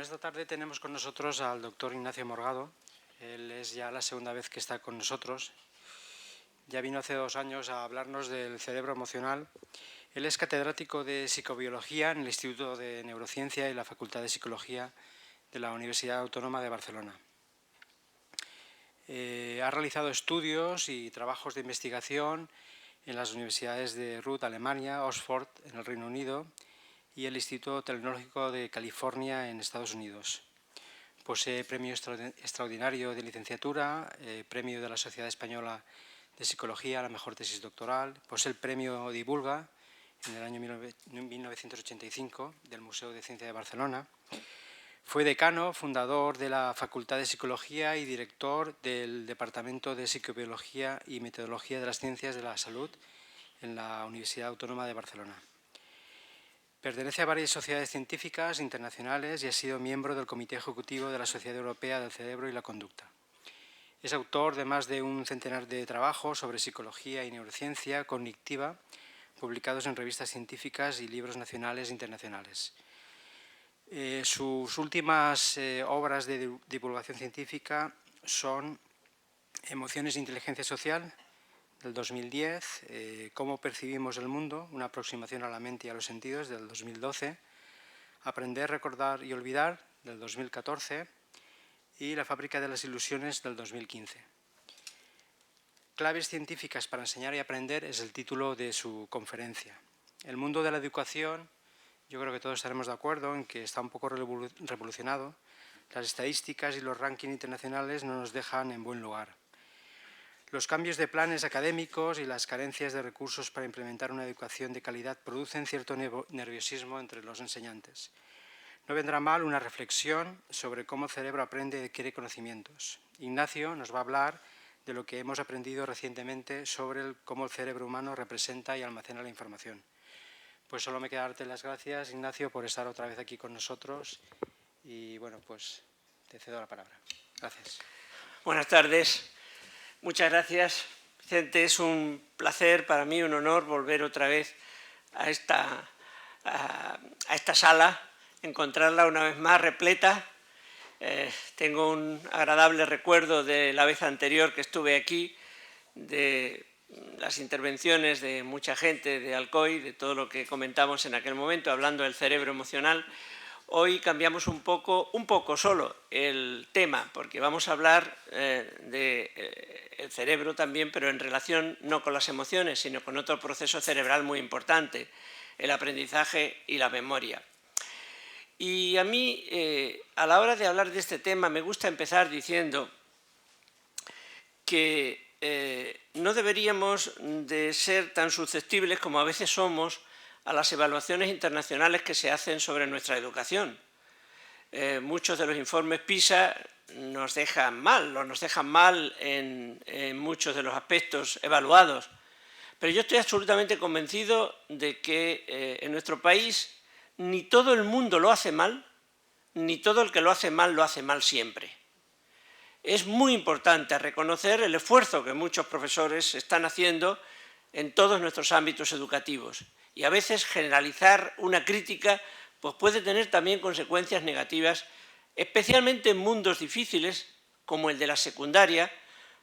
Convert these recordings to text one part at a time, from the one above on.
esta tarde tenemos con nosotros al doctor Ignacio Morgado. Él es ya la segunda vez que está con nosotros. Ya vino hace 2 años a hablarnos del cerebro emocional. Él es catedrático de psicobiología en el Instituto de Neurociencia y la Facultad de Psicología de la Universidad Autónoma de Barcelona. Ha realizado estudios y trabajos de investigación en las universidades de Ruhr, Alemania, Oxford, en el Reino Unido, y el Instituto Tecnológico de California en Estados Unidos. Posee premio extraordinario de licenciatura, premio de la Sociedad Española de Psicología, la mejor tesis doctoral. Posee el premio Divulga en el año 1985 del Museo de Ciencia de Barcelona. Fue decano, fundador de la Facultad de Psicología y director del Departamento de Psicobiología y Metodología de las Ciencias de la Salud en la Universidad Autónoma de Barcelona. Pertenece a varias sociedades científicas internacionales y ha sido miembro del Comité Ejecutivo de la Sociedad Europea del Cerebro y la Conducta. Es autor de más de un centenar de trabajos sobre psicología y neurociencia cognitiva, publicados en revistas científicas y libros nacionales e internacionales. Sus últimas obras de divulgación científica son Emociones e Inteligencia Social, del 2010, Cómo percibimos el mundo, una aproximación a la mente y a los sentidos, del 2012, Aprender, recordar y olvidar, del 2014, y La fábrica de las ilusiones, del 2015. Claves científicas para enseñar y aprender es el título de su conferencia. El mundo de la educación, yo creo que todos estaremos de acuerdo en que está un poco revolucionado. Las estadísticas y los rankings internacionales no nos dejan en buen lugar. Los cambios de planes académicos y las carencias de recursos para implementar una educación de calidad producen cierto nerviosismo entre los enseñantes. No vendrá mal una reflexión sobre cómo el cerebro aprende y adquiere conocimientos. Ignacio nos va a hablar de lo que hemos aprendido recientemente sobre cómo el cerebro humano representa y almacena la información. Pues solo me queda darte las gracias, Ignacio, por estar otra vez aquí con nosotros y, bueno, pues te cedo la palabra. Gracias. Buenas tardes. Muchas gracias, Vicente. Es un placer para mí, un honor volver otra vez a esta sala, encontrarla una vez más repleta. Tengo un agradable recuerdo de la vez anterior que estuve aquí, de las intervenciones de mucha gente de Alcoy, de todo lo que comentamos en aquel momento, hablando del cerebro emocional. Hoy cambiamos un poco solo el tema, porque vamos a hablar del cerebro también, pero en relación no con las emociones, sino con otro proceso cerebral muy importante, el aprendizaje y la memoria. Y a mí, a la hora de hablar de este tema, me gusta empezar diciendo que no deberíamos de ser tan susceptibles como a veces somos a las evaluaciones internacionales que se hacen sobre nuestra educación. Muchos de los informes PISA nos dejan mal en muchos de los aspectos evaluados, pero yo estoy absolutamente convencido de que en nuestro país ni todo el mundo lo hace mal, ni todo el que lo hace mal siempre. Es muy importante reconocer el esfuerzo que muchos profesores están haciendo en todos nuestros ámbitos educativos. Y a veces generalizar una crítica pues puede tener también consecuencias negativas, especialmente en mundos difíciles como el de la secundaria,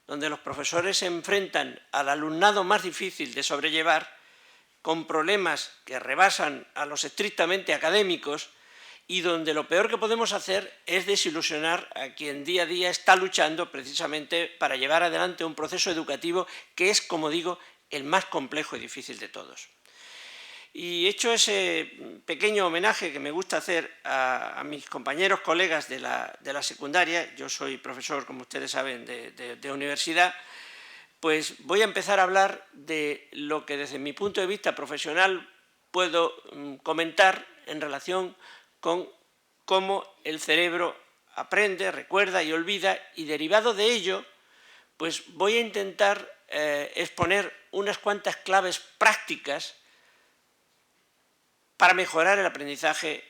donde los profesores se enfrentan al alumnado más difícil de sobrellevar, con problemas que rebasan a los estrictamente académicos y donde lo peor que podemos hacer es desilusionar a quien día a día está luchando precisamente para llevar adelante un proceso educativo que es, como digo, el más complejo y difícil de todos. Y hecho ese pequeño homenaje que me gusta hacer a mis compañeros, colegas de la secundaria, yo soy profesor, como ustedes saben, de universidad, pues voy a empezar a hablar de lo que desde mi punto de vista profesional puedo comentar en relación con cómo el cerebro aprende, recuerda y olvida, y derivado de ello, pues voy a intentar exponer unas cuantas claves prácticas para mejorar el aprendizaje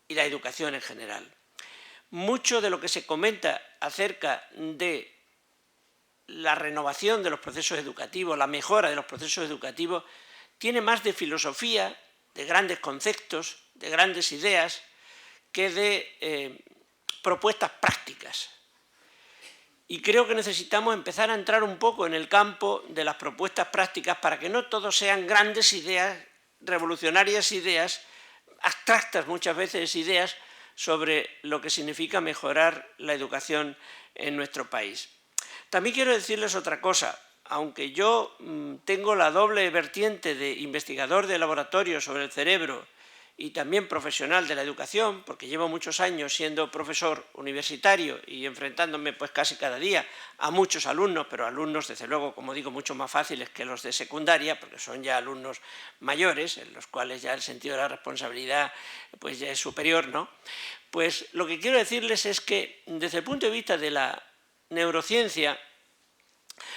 y la educación en general. Mucho de lo que se comenta acerca de la renovación de los procesos educativos, la mejora de los procesos educativos, tiene más de filosofía, de grandes conceptos, de grandes ideas, que de propuestas prácticas. Y creo que necesitamos empezar a entrar un poco en el campo de las propuestas prácticas para que no todos sean grandes ideas, revolucionarias ideas, abstractas muchas veces ideas sobre lo que significa mejorar la educación en nuestro país. También quiero decirles otra cosa. Aunque yo tengo la doble vertiente de investigador de laboratorio sobre el cerebro y también profesional de la educación, porque llevo muchos años siendo profesor universitario y enfrentándome pues casi cada día a muchos alumnos, pero alumnos desde luego, como digo, mucho más fáciles que los de secundaria, porque son ya alumnos mayores, en los cuales ya el sentido de la responsabilidad pues ya es superior, ¿no? Pues lo que quiero decirles es que desde el punto de vista de la neurociencia,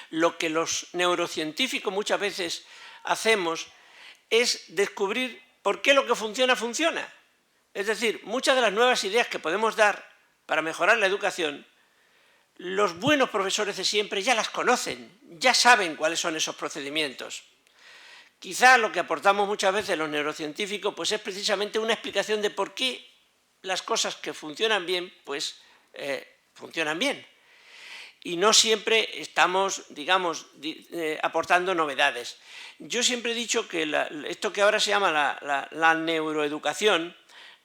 lo que los neurocientíficos muchas veces hacemos es descubrir por qué lo que funciona, funciona. Es decir, muchas de las nuevas ideas que podemos dar para mejorar la educación, los buenos profesores de siempre ya las conocen, ya saben cuáles son esos procedimientos. Quizá lo que aportamos muchas veces los neurocientíficos pues es precisamente una explicación de por qué las cosas que funcionan bien, pues funcionan bien. Y no siempre estamos, digamos, aportando novedades. Yo siempre he dicho que esto que ahora se llama la neuroeducación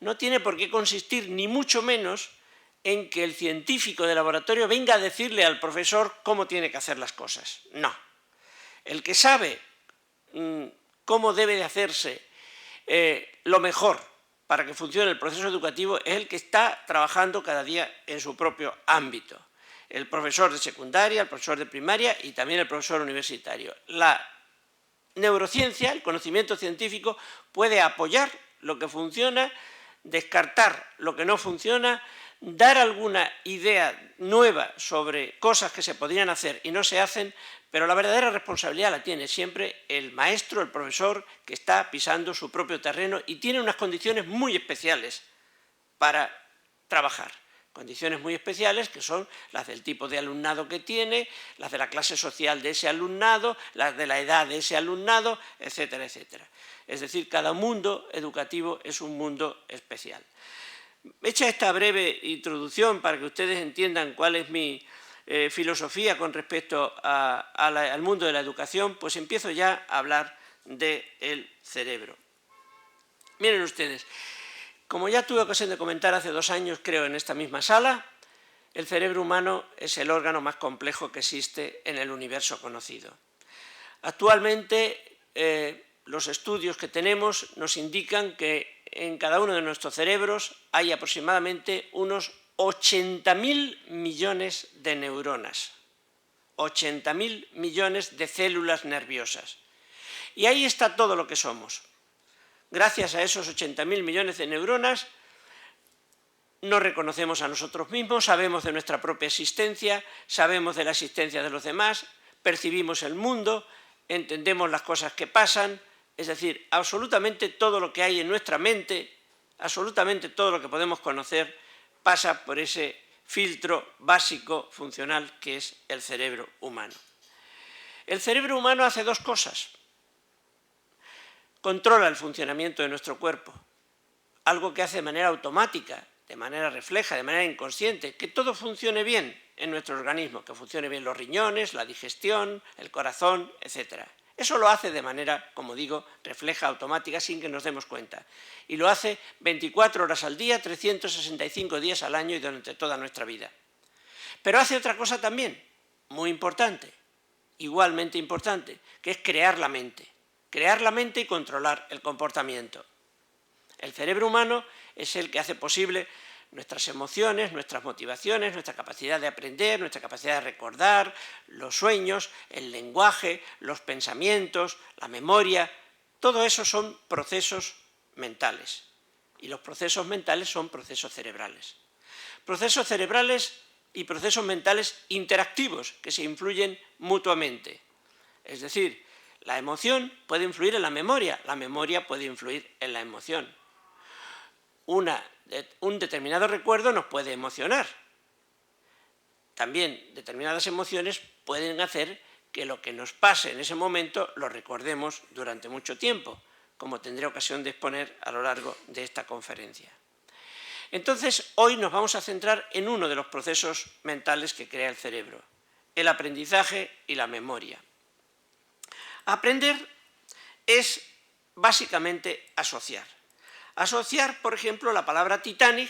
no tiene por qué consistir ni mucho menos en que el científico de laboratorio venga a decirle al profesor cómo tiene que hacer las cosas. No. El que sabe cómo debe de hacerse lo mejor para que funcione el proceso educativo es el que está trabajando cada día en su propio ámbito. El profesor de secundaria, el profesor de primaria y también el profesor universitario. La neurociencia, el conocimiento científico, puede apoyar lo que funciona, descartar lo que no funciona, dar alguna idea nueva sobre cosas que se podrían hacer y no se hacen, pero la verdadera responsabilidad la tiene siempre el maestro, el profesor, que está pisando su propio terreno y tiene unas condiciones muy especiales para trabajar. Condiciones muy especiales que son las del tipo de alumnado que tiene, las de la clase social de ese alumnado, las de la edad de ese alumnado, etcétera, etcétera. Es decir, cada mundo educativo es un mundo especial. Hecha esta breve introducción para que ustedes entiendan cuál es mi filosofía con respecto al mundo de la educación, pues empiezo ya a hablar del cerebro. Miren ustedes. Como ya tuve ocasión de comentar hace 2 años, creo, en esta misma sala, el cerebro humano es el órgano más complejo que existe en el universo conocido. Actualmente, los estudios que tenemos nos indican que en cada uno de nuestros cerebros hay aproximadamente unos 80.000 millones de neuronas, 80.000 millones de células nerviosas. Y ahí está todo lo que somos. Gracias a esos 80.000 millones de neuronas nos reconocemos a nosotros mismos, sabemos de nuestra propia existencia, sabemos de la existencia de los demás, percibimos el mundo, entendemos las cosas que pasan, es decir, absolutamente todo lo que hay en nuestra mente, absolutamente todo lo que podemos conocer pasa por ese filtro básico funcional que es el cerebro humano. El cerebro humano hace 2 cosas. Controla el funcionamiento de nuestro cuerpo, algo que hace de manera automática, de manera refleja, de manera inconsciente, que todo funcione bien en nuestro organismo, que funcione bien los riñones, la digestión, el corazón, etc. Eso lo hace de manera, como digo, refleja, automática, sin que nos demos cuenta. Y lo hace 24 horas al día, 365 días al año y durante toda nuestra vida. Pero hace otra cosa también, muy importante, igualmente importante, que es crear la mente. Crear la mente y controlar el comportamiento. El cerebro humano es el que hace posible nuestras emociones, nuestras motivaciones, nuestra capacidad de aprender, nuestra capacidad de recordar, los sueños, el lenguaje, los pensamientos, la memoria. Todo eso son procesos mentales. Y los procesos mentales son procesos cerebrales. Procesos cerebrales y procesos mentales interactivos que se influyen mutuamente. Es decir, la emoción puede influir en la memoria puede influir en la emoción. Un determinado recuerdo nos puede emocionar. También determinadas emociones pueden hacer que lo que nos pase en ese momento lo recordemos durante mucho tiempo, como tendré ocasión de exponer a lo largo de esta conferencia. Entonces, hoy nos vamos a centrar en uno de los procesos mentales que crea el cerebro, el aprendizaje y la memoria. Aprender es básicamente asociar. Asociar, por ejemplo, la palabra Titanic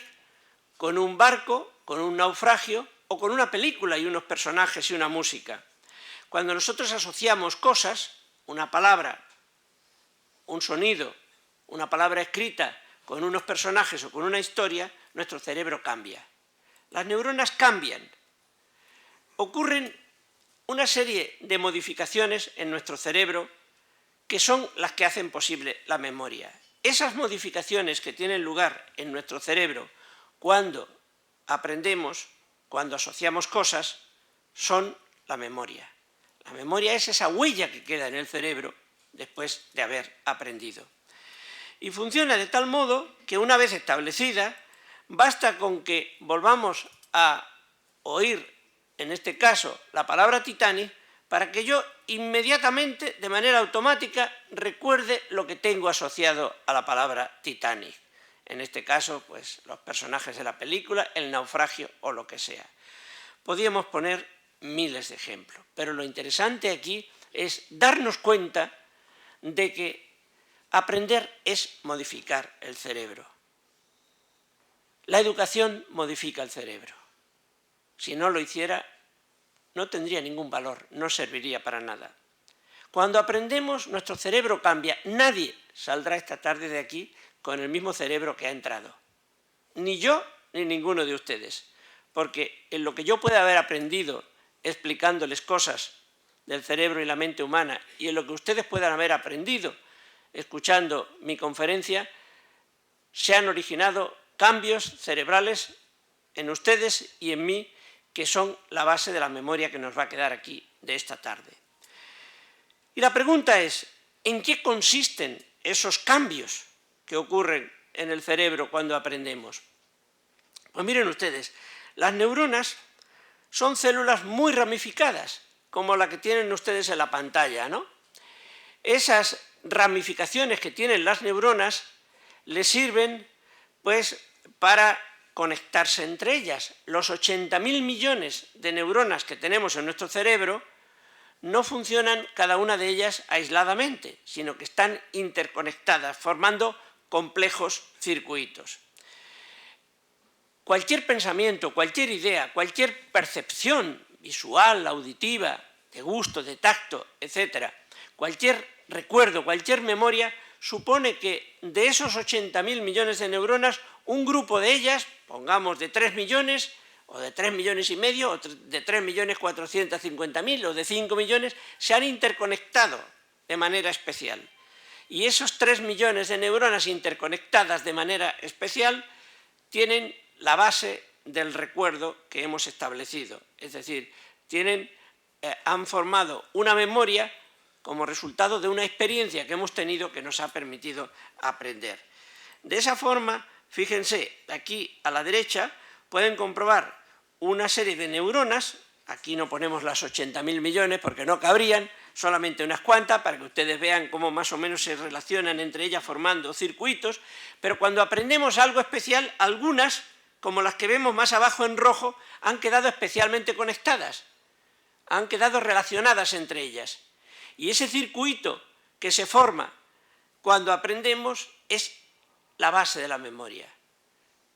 con un barco, con un naufragio o con una película y unos personajes y una música. Cuando nosotros asociamos cosas, una palabra, un sonido, una palabra escrita con unos personajes o con una historia, nuestro cerebro cambia. Las neuronas cambian. Ocurren una serie de modificaciones en nuestro cerebro que son las que hacen posible la memoria. Esas modificaciones que tienen lugar en nuestro cerebro cuando aprendemos, cuando asociamos cosas, son la memoria. La memoria es esa huella que queda en el cerebro después de haber aprendido. Y funciona de tal modo que una vez establecida, basta con que volvamos a oír, en este caso, la palabra Titanic, para que yo inmediatamente, de manera automática, recuerde lo que tengo asociado a la palabra Titanic. En este caso, pues los personajes de la película, el naufragio o lo que sea. Podríamos poner miles de ejemplos, pero lo interesante aquí es darnos cuenta de que aprender es modificar el cerebro. La educación modifica el cerebro. Si no lo hiciera, no tendría ningún valor, no serviría para nada. Cuando aprendemos, nuestro cerebro cambia. Nadie saldrá esta tarde de aquí con el mismo cerebro que ha entrado. Ni yo, ni ninguno de ustedes. Porque en lo que yo pueda haber aprendido explicándoles cosas del cerebro y la mente humana, y en lo que ustedes puedan haber aprendido escuchando mi conferencia, se han originado cambios cerebrales en ustedes y en mí, que son la base de la memoria que nos va a quedar aquí de esta tarde. Y la pregunta es, ¿en qué consisten esos cambios que ocurren en el cerebro cuando aprendemos? Pues miren ustedes, las neuronas son células muy ramificadas, como la que tienen ustedes en la pantalla, ¿no? Esas ramificaciones que tienen las neuronas les sirven, pues, para conectarse entre ellas. Los 80.000 millones de neuronas que tenemos en nuestro cerebro no funcionan cada una de ellas aisladamente, sino que están interconectadas, formando complejos circuitos. Cualquier pensamiento, cualquier idea, cualquier percepción visual, auditiva, de gusto, de tacto, etc., cualquier recuerdo, cualquier memoria, supone que de esos 80.000 millones de neuronas, un grupo de ellas, pongamos de 3 millones, o de 3 millones y medio, o de 3.450.000, o de 5 millones, se han interconectado de manera especial. Y esos 3 millones de neuronas interconectadas de manera especial tienen la base del recuerdo que hemos establecido. Es decir, han formado una memoria como resultado de una experiencia que hemos tenido que nos ha permitido aprender. De esa forma, fíjense, aquí a la derecha pueden comprobar una serie de neuronas, aquí no ponemos las 80.000 millones porque no cabrían, solamente unas cuantas para que ustedes vean cómo más o menos se relacionan entre ellas formando circuitos, pero cuando aprendemos algo especial, algunas, como las que vemos más abajo en rojo, han quedado especialmente conectadas, han quedado relacionadas entre ellas. Y ese circuito que se forma cuando aprendemos es la base de la memoria.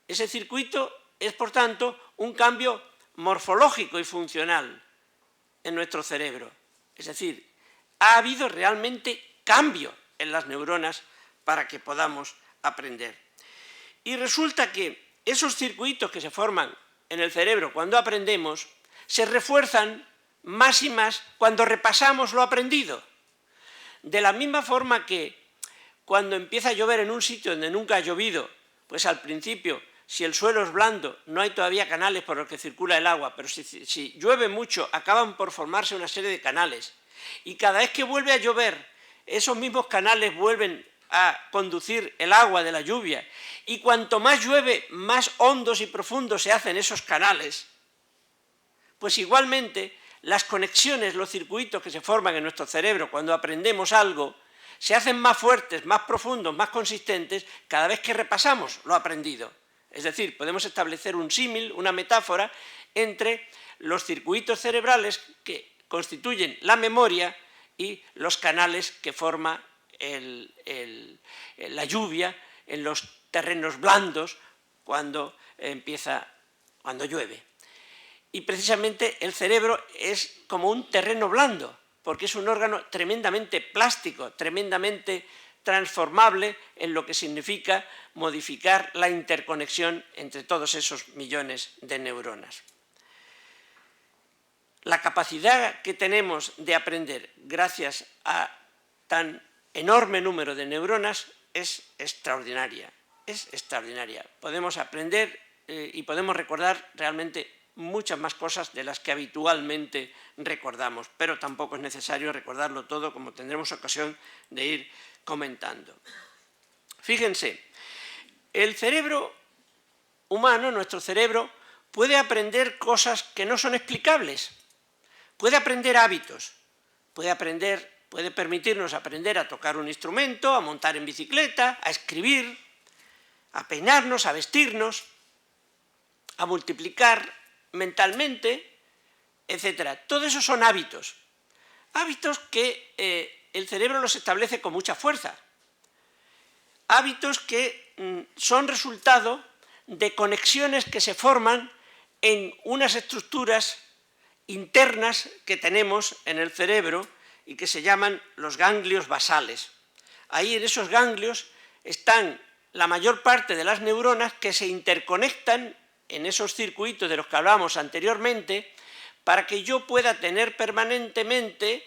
Ese circuito es, por tanto, un cambio morfológico y funcional en nuestro cerebro. Es decir, ha habido realmente cambio en las neuronas para que podamos aprender. Y resulta que esos circuitos que se forman en el cerebro cuando aprendemos se refuerzan más y más cuando repasamos lo aprendido. De la misma forma que cuando empieza a llover en un sitio donde nunca ha llovido, pues al principio, si el suelo es blando, no hay todavía canales por los que circula el agua, pero si llueve mucho, acaban por formarse una serie de canales. Y cada vez que vuelve a llover, esos mismos canales vuelven a conducir el agua de la lluvia. Y cuanto más llueve, más hondos y profundos se hacen esos canales. Pues igualmente, las conexiones, los circuitos que se forman en nuestro cerebro cuando aprendemos algo, se hacen más fuertes, más profundos, más consistentes cada vez que repasamos lo aprendido. Es decir, podemos establecer un símil, una metáfora entre los circuitos cerebrales que constituyen la memoria y los canales que forma la lluvia en los terrenos blandos cuando llueve. Y precisamente el cerebro es como un terreno blando, porque es un órgano tremendamente plástico, tremendamente transformable en lo que significa modificar la interconexión entre todos esos millones de neuronas. La capacidad que tenemos de aprender gracias a tan enorme número de neuronas es extraordinaria, Podemos aprender y podemos recordar realmente muchas más cosas de las que habitualmente recordamos, pero tampoco es necesario recordarlo todo, como tendremos ocasión de ir comentando. Fíjense, el cerebro humano, nuestro cerebro, puede aprender cosas que no son explicables, puede aprender hábitos, puede permitirnos aprender a tocar un instrumento, a montar en bicicleta, a escribir, a peinarnos, a vestirnos, a multiplicar mentalmente, etc. Todo eso son hábitos, hábitos que el cerebro los establece con mucha fuerza, hábitos que son resultado de conexiones que se forman en unas estructuras internas que tenemos en el cerebro y que se llaman los ganglios basales. Ahí en esos ganglios están la mayor parte de las neuronas que se interconectan en esos circuitos de los que hablábamos anteriormente para que yo pueda tener permanentemente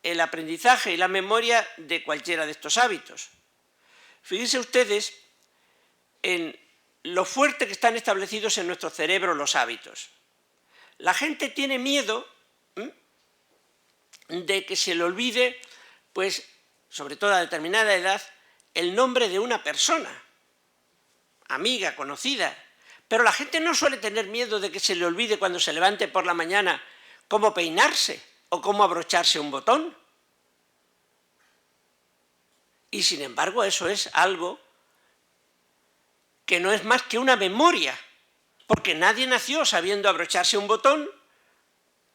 el aprendizaje y la memoria de cualquiera de estos hábitos. Fíjense ustedes en lo fuerte que están establecidos en nuestro cerebro los hábitos. La gente tiene miedo de que se le olvide, pues, sobre todo a determinada edad, el nombre de una persona, amiga, conocida. Pero la gente no suele tener miedo de que se le olvide cuando se levante por la mañana cómo peinarse o cómo abrocharse un botón. Y sin embargo, eso es algo que no es más que una memoria, porque nadie nació sabiendo abrocharse un botón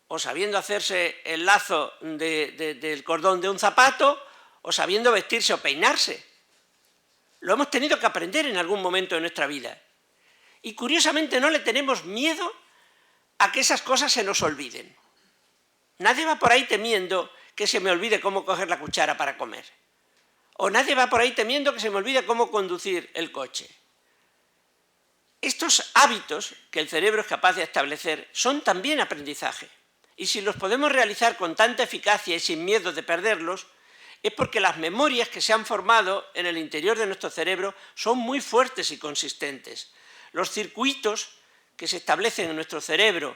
o sabiendo hacerse el lazo del cordón de un zapato o sabiendo vestirse o peinarse. Lo hemos tenido que aprender en algún momento de nuestra vida. Y curiosamente no le tenemos miedo a que esas cosas se nos olviden. Nadie va por ahí temiendo que se me olvide cómo coger la cuchara para comer. O nadie va por ahí temiendo que se me olvide cómo conducir el coche. Estos hábitos que el cerebro es capaz de establecer son también aprendizaje. Y si los podemos realizar con tanta eficacia y sin miedo de perderlos, es porque las memorias que se han formado en el interior de nuestro cerebro son muy fuertes y consistentes. Los circuitos que se establecen en nuestro cerebro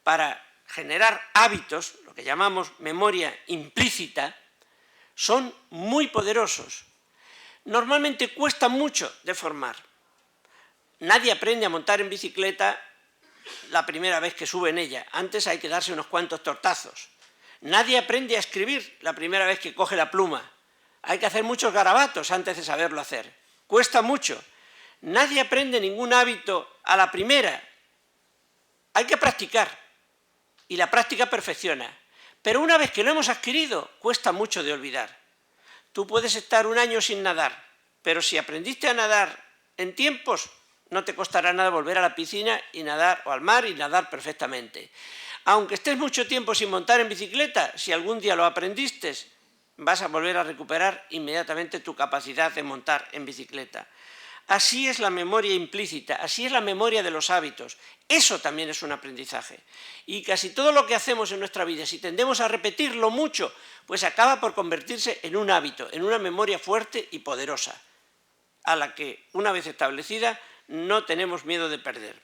para generar hábitos, lo que llamamos memoria implícita, son muy poderosos. Normalmente cuesta mucho de formar. Nadie aprende a montar en bicicleta la primera vez que sube en ella. Antes hay que darse unos cuantos tortazos. Nadie aprende a escribir la primera vez que coge la pluma. Hay que hacer muchos garabatos antes de saberlo hacer. Cuesta mucho. Nadie aprende ningún hábito a la primera. Hay que practicar. Y la práctica perfecciona. Pero una vez que lo hemos adquirido, cuesta mucho de olvidar. Tú puedes estar un año sin nadar, pero si aprendiste a nadar en tiempos, no te costará nada volver a la piscina y nadar, o al mar y nadar perfectamente. Aunque estés mucho tiempo sin montar en bicicleta, si algún día lo aprendiste, vas a volver a recuperar inmediatamente tu capacidad de montar en bicicleta. Así es la memoria implícita, así es la memoria de los hábitos. Eso también es un aprendizaje. Y casi todo lo que hacemos en nuestra vida, si tendemos a repetirlo mucho, pues acaba por convertirse en un hábito, en una memoria fuerte y poderosa, a la que, una vez establecida, no tenemos miedo de perder.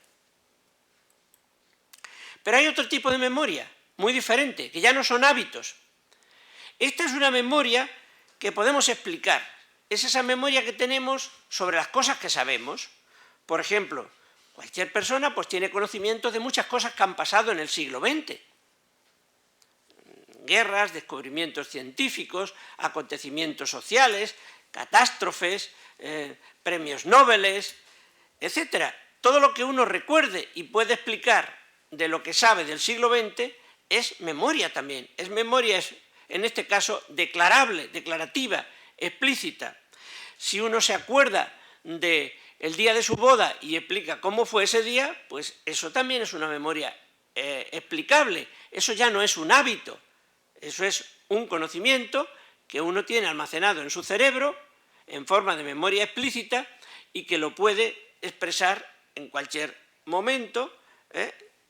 Pero hay otro tipo de memoria, muy diferente, que ya no son hábitos. Esta es una memoria que podemos explicar. Es esa memoria que tenemos sobre las cosas que sabemos. Por ejemplo, cualquier persona pues tiene conocimiento de muchas cosas que han pasado en el siglo XX. Guerras, descubrimientos científicos, acontecimientos sociales, catástrofes, premios Nobel, etc. todo lo que uno recuerde y puede explicar de lo que sabe del siglo XX es memoria también. Es memoria, en este caso, declarable, declarativa, explícita. Si uno se acuerda del día de su boda y explica cómo fue ese día, pues eso también es una memoria explicable. Eso ya no es un hábito, eso es un conocimiento que uno tiene almacenado en su cerebro en forma de memoria explícita y que lo puede expresar en cualquier momento.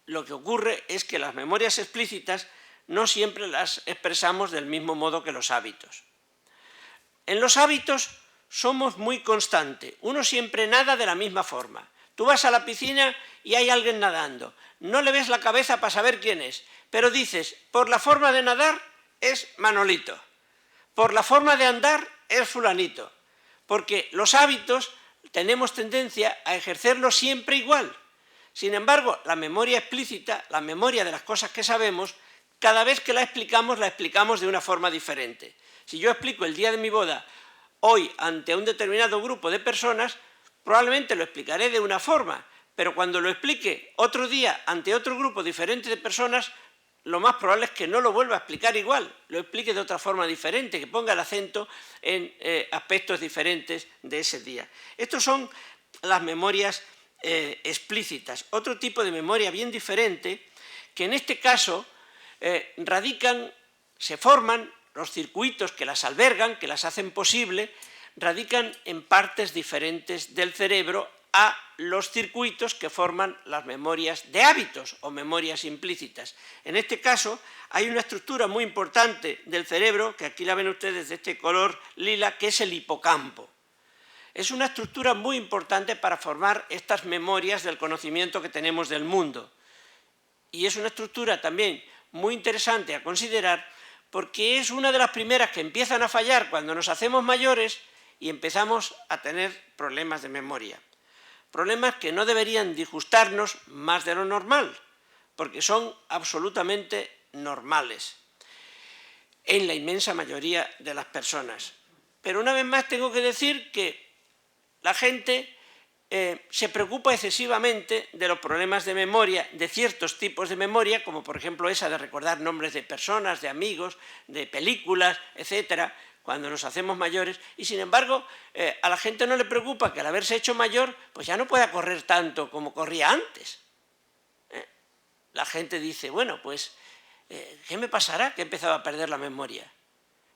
Lo que ocurre es que las memorias explícitas no siempre las expresamos del mismo modo que los hábitos. En los hábitos somos muy constantes, uno siempre nada de la misma forma. Tú vas a la piscina y hay alguien nadando, no le ves la cabeza para saber quién es, pero dices, por la forma de nadar es Manolito, por la forma de andar es fulanito, porque los hábitos tenemos tendencia a ejercerlos siempre igual. Sin embargo, la memoria explícita, la memoria de las cosas que sabemos, cada vez que la explicamos de una forma diferente. Si yo explico el día de mi boda hoy ante un determinado grupo de personas, probablemente lo explicaré de una forma, pero cuando lo explique otro día ante otro grupo diferente de personas, lo más probable es que no lo vuelva a explicar igual, lo explique de otra forma diferente, que ponga el acento en aspectos diferentes de ese día. Estos son las memorias explícitas. Otro tipo de memoria bien diferente, que en este caso se forman los circuitos que las albergan, que las hacen posible, radican en partes diferentes del cerebro a los circuitos que forman las memorias de hábitos o memorias implícitas. En este caso hay una estructura muy importante del cerebro, que aquí la ven ustedes de este color lila, que es el hipocampo. Es una estructura muy importante para formar estas memorias del conocimiento que tenemos del mundo. Y es una estructura también muy interesante a considerar porque es una de las primeras que empiezan a fallar cuando nos hacemos mayores y empezamos a tener problemas de memoria. Problemas que no deberían disgustarnos más de lo normal, porque son absolutamente normales en la inmensa mayoría de las personas. Pero una vez más tengo que decir que la gente se preocupa excesivamente de los problemas de memoria, de ciertos tipos de memoria, como por ejemplo esa de recordar nombres de personas, de amigos, de películas, etcétera, cuando nos hacemos mayores, y sin embargo a la gente no le preocupa que al haberse hecho mayor, pues ya no pueda correr tanto como corría antes. La gente dice, bueno, pues, ¿qué me pasará que he empezado a perder la memoria?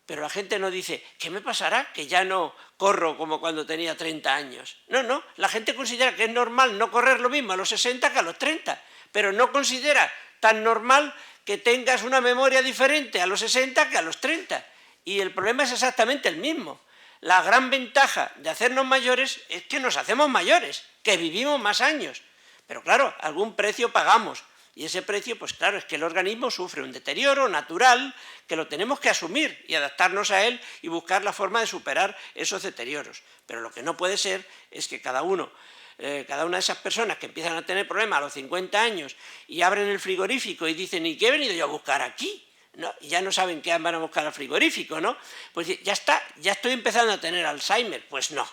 Pero la gente no dice, ¿qué me pasará que ya no corro como cuando tenía 30 años? No, la gente considera que es normal no correr lo mismo a los 60 que a los 30, pero no considera tan normal que tengas una memoria diferente a los 60 que a los 30. Y el problema es exactamente el mismo. La gran ventaja de hacernos mayores es que nos hacemos mayores, que vivimos más años. Pero claro, algún precio pagamos. Y ese precio, pues claro, es que el organismo sufre un deterioro natural que lo tenemos que asumir y adaptarnos a él y buscar la forma de superar esos deterioros. Pero lo que no puede ser es que cada una de esas personas que empiezan a tener problemas a los 50 años y abren el frigorífico y dicen, ¿y qué he venido yo a buscar aquí? ¿No? Y ya no saben qué van a buscar al frigorífico, ¿no? Pues ya está, ya estoy empezando a tener Alzheimer. Pues no.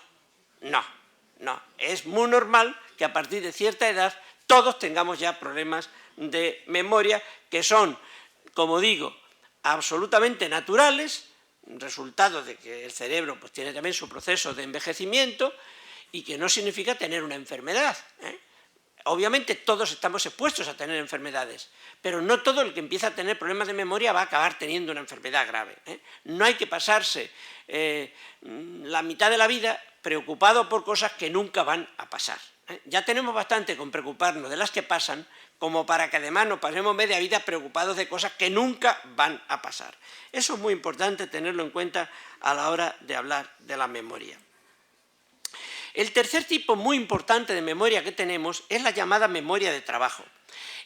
Es muy normal que a partir de cierta edad todos tengamos ya problemas de memoria que son, como digo, absolutamente naturales, resultado de que el cerebro pues, tiene también su proceso de envejecimiento y que no significa tener una enfermedad. Obviamente todos estamos expuestos a tener enfermedades, pero no todo el que empieza a tener problemas de memoria va a acabar teniendo una enfermedad grave. No hay que pasarse la mitad de la vida preocupado por cosas que nunca van a pasar. Ya tenemos bastante con preocuparnos de las que pasan, como para que además nos pasemos media vida preocupados de cosas que nunca van a pasar. Eso es muy importante tenerlo en cuenta a la hora de hablar de la memoria. El tercer tipo muy importante de memoria que tenemos es la llamada memoria de trabajo.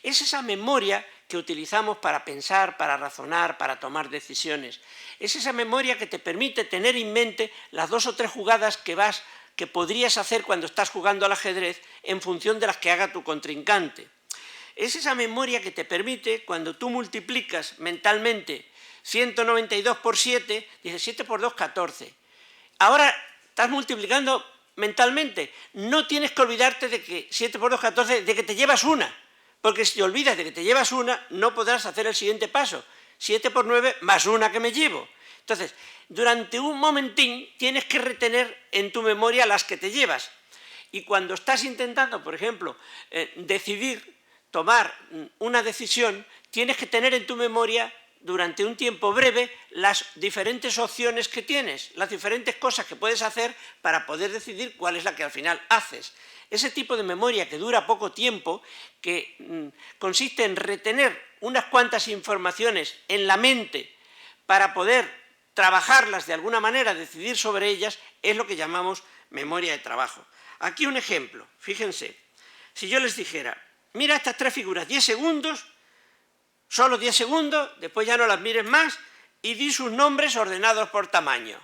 Es esa memoria que utilizamos para pensar, para razonar, para tomar decisiones. Es esa memoria que te permite tener en mente las 2 o 3 jugadas que podrías hacer cuando estás jugando al ajedrez en función de las que haga tu contrincante. Es esa memoria que te permite, cuando tú multiplicas mentalmente 192 por 7, dices 7 por 2, 14. Ahora estás multiplicando mentalmente. No tienes que olvidarte de que 7 por 2, 14, de que te llevas una. Porque si te olvidas de que te llevas una, no podrás hacer el siguiente paso. 7 por 9 más una que me llevo. Entonces, durante un momentín tienes que retener en tu memoria las que te llevas. Y cuando estás intentando, por ejemplo, decidir, tomar una decisión, tienes que tener en tu memoria durante un tiempo breve las diferentes opciones que tienes, las diferentes cosas que puedes hacer para poder decidir cuál es la que al final haces. Ese tipo de memoria que dura poco tiempo, que consiste en retener unas cuantas informaciones en la mente para poder trabajarlas de alguna manera, decidir sobre ellas, es lo que llamamos memoria de trabajo. Aquí un ejemplo, fíjense, si yo les dijera, mira estas 3 figuras, 10 segundos, solo 10 segundos, después ya no las mires más y di sus nombres ordenados por tamaño.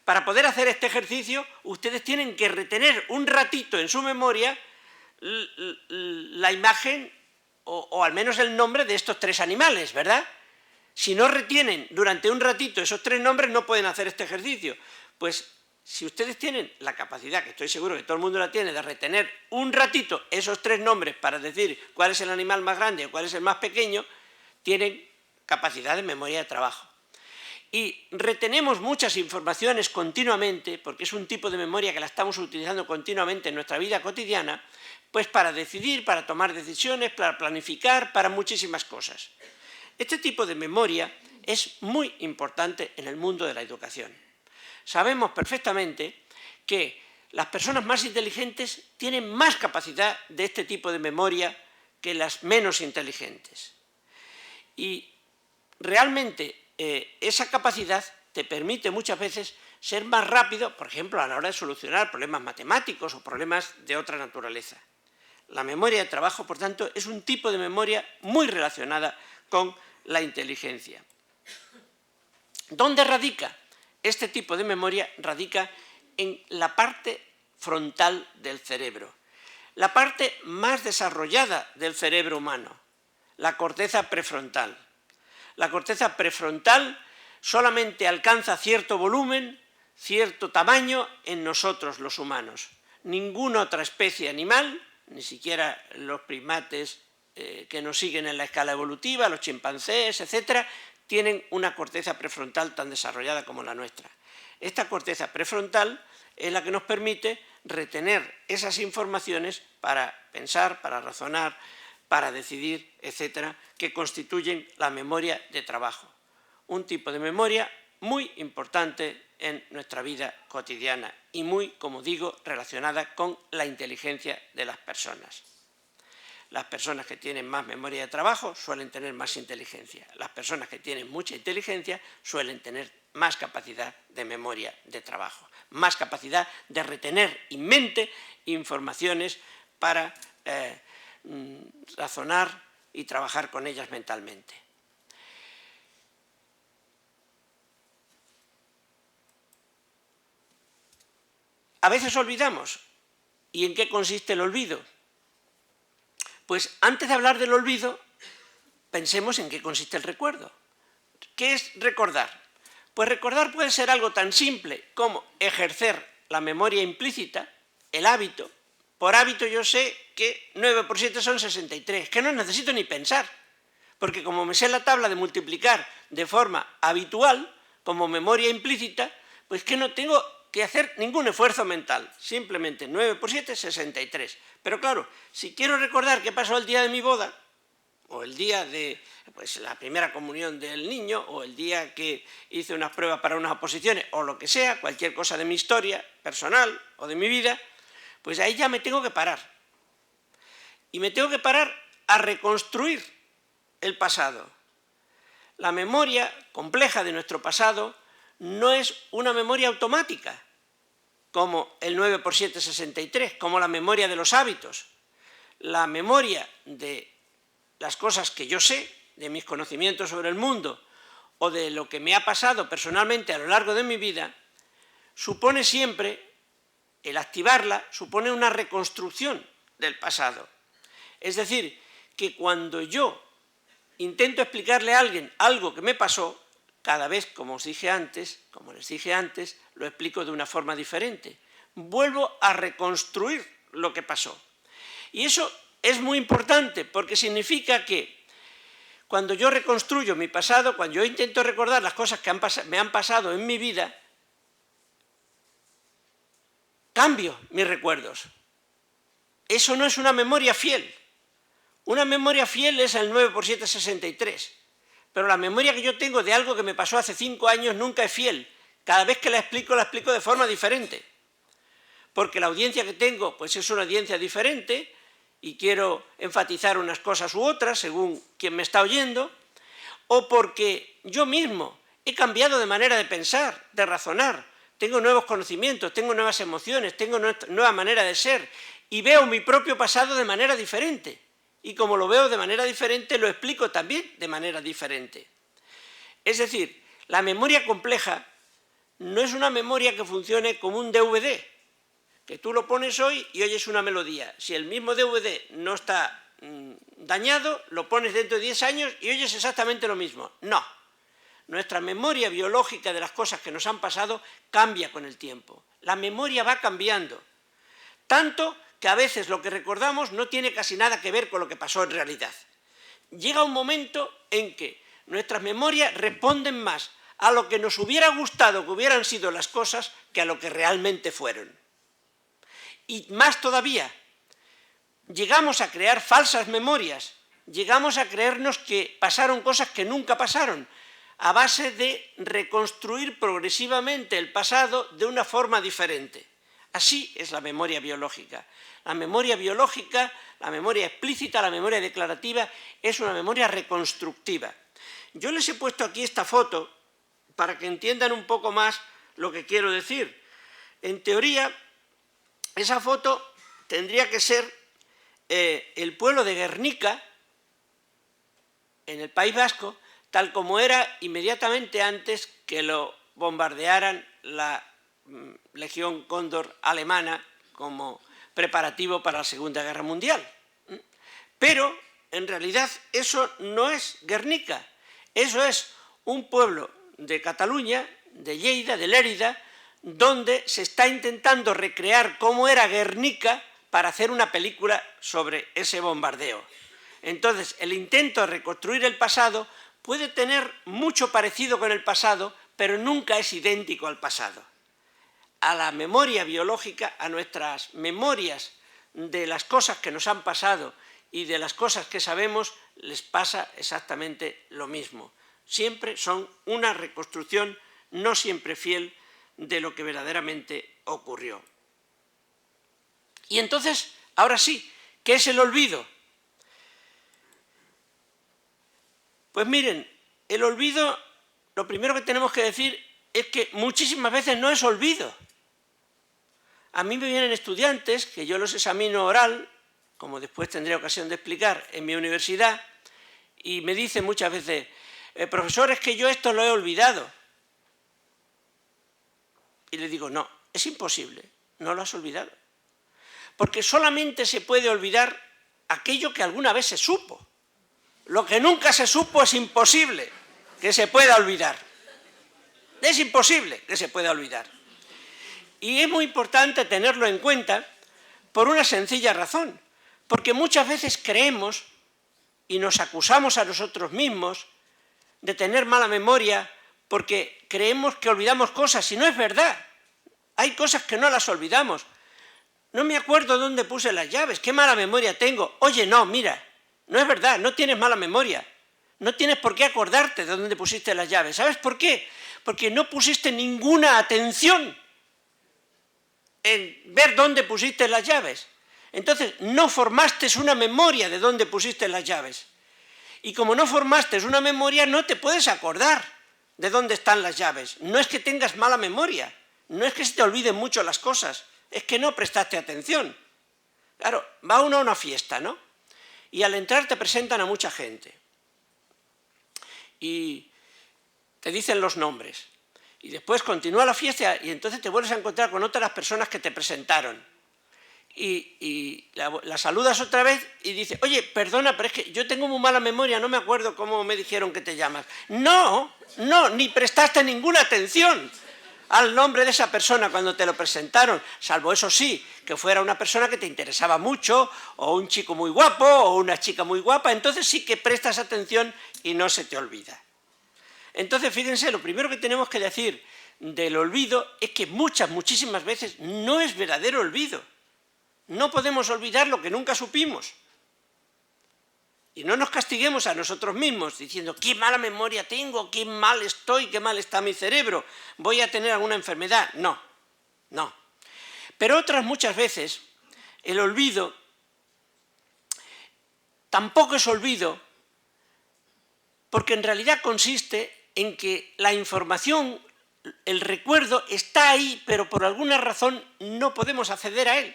Para poder hacer este ejercicio, ustedes tienen que retener un ratito en su memoria la imagen o al menos el nombre de estos 3 animales, ¿verdad? Si no retienen durante un ratito esos 3 nombres, no pueden hacer este ejercicio. Pues si ustedes tienen la capacidad, que estoy seguro que todo el mundo la tiene, de retener un ratito esos 3 nombres para decir cuál es el animal más grande o cuál es el más pequeño, tienen capacidad de memoria de trabajo. Y retenemos muchas informaciones continuamente, porque es un tipo de memoria que la estamos utilizando continuamente en nuestra vida cotidiana, pues para decidir, para tomar decisiones, para planificar, para muchísimas cosas. Este tipo de memoria es muy importante en el mundo de la educación. Sabemos perfectamente que las personas más inteligentes tienen más capacidad de este tipo de memoria que las menos inteligentes. Y realmente esa capacidad te permite muchas veces ser más rápido, por ejemplo, a la hora de solucionar problemas matemáticos o problemas de otra naturaleza. La memoria de trabajo, por tanto, es un tipo de memoria muy relacionada con la inteligencia. ¿Dónde radica? Este tipo de memoria radica en la parte frontal del cerebro, la parte más desarrollada del cerebro humano, la corteza prefrontal. La corteza prefrontal solamente alcanza cierto volumen, cierto tamaño en nosotros los humanos. Ninguna otra especie animal, ni siquiera los primates que nos siguen en la escala evolutiva, los chimpancés, etcétera, tienen una corteza prefrontal tan desarrollada como la nuestra. Esta corteza prefrontal es la que nos permite retener esas informaciones para pensar, para razonar, para decidir, etcétera, que constituyen la memoria de trabajo. Un tipo de memoria muy importante en nuestra vida cotidiana y muy, como digo, relacionada con la inteligencia de las personas. Las personas que tienen más memoria de trabajo suelen tener más inteligencia. Las personas que tienen mucha inteligencia suelen tener más capacidad de memoria de trabajo, más capacidad de retener en mente informaciones para razonar y trabajar con ellas mentalmente. A veces olvidamos. ¿Y en qué consiste el olvido? Pues antes de hablar del olvido, pensemos en qué consiste el recuerdo. ¿Qué es recordar? Pues recordar puede ser algo tan simple como ejercer la memoria implícita, el hábito. Por hábito yo sé que 9 por 7 son 63, que no necesito ni pensar, porque como me sé la tabla de multiplicar de forma habitual, como memoria implícita, pues que no tengo que hacer ningún esfuerzo mental, simplemente 9 por 7, 63. Pero claro, si quiero recordar qué pasó el día de mi boda, o el día de la primera comunión del niño, o el día que hice unas pruebas para unas oposiciones, o lo que sea, cualquier cosa de mi historia personal o de mi vida, pues ahí ya me tengo que parar. Y me tengo que parar a reconstruir el pasado. La memoria compleja de nuestro pasado no es una memoria automática, como el 9 por 7, 63, como la memoria de los hábitos. La memoria de las cosas que yo sé, de mis conocimientos sobre el mundo, o de lo que me ha pasado personalmente a lo largo de mi vida, supone siempre, el activarla, supone una reconstrucción del pasado. Es decir, que cuando yo intento explicarle a alguien algo que me pasó, cada vez, como les dije antes, lo explico de una forma diferente. Vuelvo a reconstruir lo que pasó. Y eso es muy importante porque significa que cuando yo reconstruyo mi pasado, cuando yo intento recordar las cosas que me han pasado en mi vida, cambio mis recuerdos. Eso no es una memoria fiel. Una memoria fiel es el 9 por 7, 63. Pero la memoria que yo tengo de algo que me pasó hace 5 años nunca es fiel. Cada vez que la explico de forma diferente. Porque la audiencia que tengo pues es una audiencia diferente y quiero enfatizar unas cosas u otras según quien me está oyendo, o porque yo mismo he cambiado de manera de pensar, de razonar, tengo nuevos conocimientos, tengo nuevas emociones, tengo nueva manera de ser y veo mi propio pasado de manera diferente. Y como lo veo de manera diferente, lo explico también de manera diferente. Es decir, la memoria compleja no es una memoria que funcione como un DVD, que tú lo pones hoy y oyes una melodía. Si el mismo DVD no está dañado, lo pones dentro de 10 años y oyes exactamente lo mismo. No. Nuestra memoria biológica de las cosas que nos han pasado cambia con el tiempo. La memoria va cambiando. Tanto que a veces lo que recordamos no tiene casi nada que ver con lo que pasó en realidad. Llega un momento en que nuestras memorias responden más a lo que nos hubiera gustado que hubieran sido las cosas que a lo que realmente fueron. Y más todavía, llegamos a crear falsas memorias, llegamos a creernos que pasaron cosas que nunca pasaron, a base de reconstruir progresivamente el pasado de una forma diferente. Así es la memoria biológica. La memoria biológica, la memoria explícita, la memoria declarativa, es una memoria reconstructiva. Yo les he puesto aquí esta foto para que entiendan un poco más lo que quiero decir. En teoría, esa foto tendría que ser el pueblo de Guernica, en el País Vasco, tal como era inmediatamente antes que lo bombardearan la Legión Cóndor alemana como preparativo para la Segunda Guerra Mundial. Pero, en realidad, eso no es Guernica, eso es un pueblo de Cataluña, de Lleida, de Lérida, donde se está intentando recrear cómo era Guernica para hacer una película sobre ese bombardeo. Entonces, el intento de reconstruir el pasado puede tener mucho parecido con el pasado, pero nunca es idéntico al pasado. A la memoria biológica, a nuestras memorias de las cosas que nos han pasado y de las cosas que sabemos, les pasa exactamente lo mismo. Siempre son una reconstrucción no siempre fiel de lo que verdaderamente ocurrió. Y entonces, ahora sí, ¿qué es el olvido? Pues miren, el olvido, lo primero que tenemos que decir es que muchísimas veces no es olvido. A mí me vienen estudiantes, que yo los examino oral, como después tendré ocasión de explicar en mi universidad, y me dicen muchas veces, profesor, es que yo esto lo he olvidado. Y le digo, no, es imposible, no lo has olvidado. Porque solamente se puede olvidar aquello que alguna vez se supo. Lo que nunca se supo es imposible que se pueda olvidar. Es imposible que se pueda olvidar. Y es muy importante tenerlo en cuenta por una sencilla razón, porque muchas veces creemos y nos acusamos a nosotros mismos de tener mala memoria porque creemos que olvidamos cosas y no es verdad. Hay cosas que no las olvidamos. No me acuerdo dónde puse las llaves, qué mala memoria tengo. Oye, no, mira, no es verdad, no tienes mala memoria. No tienes por qué acordarte de dónde pusiste las llaves. ¿Sabes por qué? Porque no pusiste ninguna atención en ver dónde pusiste las llaves. Entonces, no formaste una memoria de dónde pusiste las llaves. Y como no formaste una memoria, no te puedes acordar de dónde están las llaves. No es que tengas mala memoria, no es que se te olviden mucho las cosas, es que no prestaste atención. Claro, va uno a una fiesta, ¿no? Y al entrar te presentan a mucha gente. Y te dicen los nombres. Y después continúa la fiesta y entonces te vuelves a encontrar con otras personas que te presentaron. y la saludas otra vez y dice, oye, perdona, pero es que yo tengo muy mala memoria, no me acuerdo cómo me dijeron que te llamas. No, ni prestaste ninguna atención al nombre de esa persona cuando te lo presentaron, salvo eso sí, que fuera una persona que te interesaba mucho, o un chico muy guapo, o una chica muy guapa, entonces sí que prestas atención y no se te olvida. Entonces, fíjense, lo primero que tenemos que decir del olvido es que muchísimas veces no es verdadero olvido. No podemos olvidar lo que nunca supimos. Y no nos castiguemos a nosotros mismos diciendo qué mala memoria tengo, qué mal estoy, qué mal está mi cerebro, voy a tener alguna enfermedad. No. Pero otras muchas veces el olvido tampoco es olvido porque en realidad consiste en que la información, el recuerdo está ahí, pero por alguna razón no podemos acceder a él.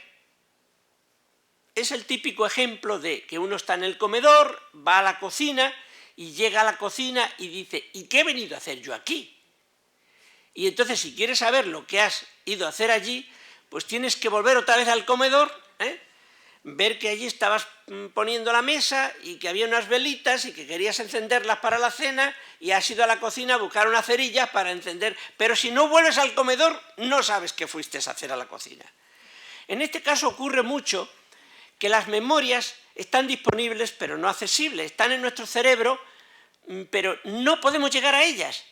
Es el típico ejemplo de que uno está en el comedor, va a la cocina y llega a la cocina y dice, ¿y qué he venido a hacer yo aquí? Y entonces, si quieres saber lo que has ido a hacer allí, pues tienes que volver otra vez al comedor, ver que allí estabas poniendo la mesa y que había unas velitas y que querías encenderlas para la cena y has ido a la cocina a buscar unas cerillas para encender. Pero si no vuelves al comedor, no sabes qué fuiste a hacer a la cocina. En este caso ocurre mucho que las memorias están disponibles pero no accesibles, están en nuestro cerebro, pero no podemos llegar a ellas.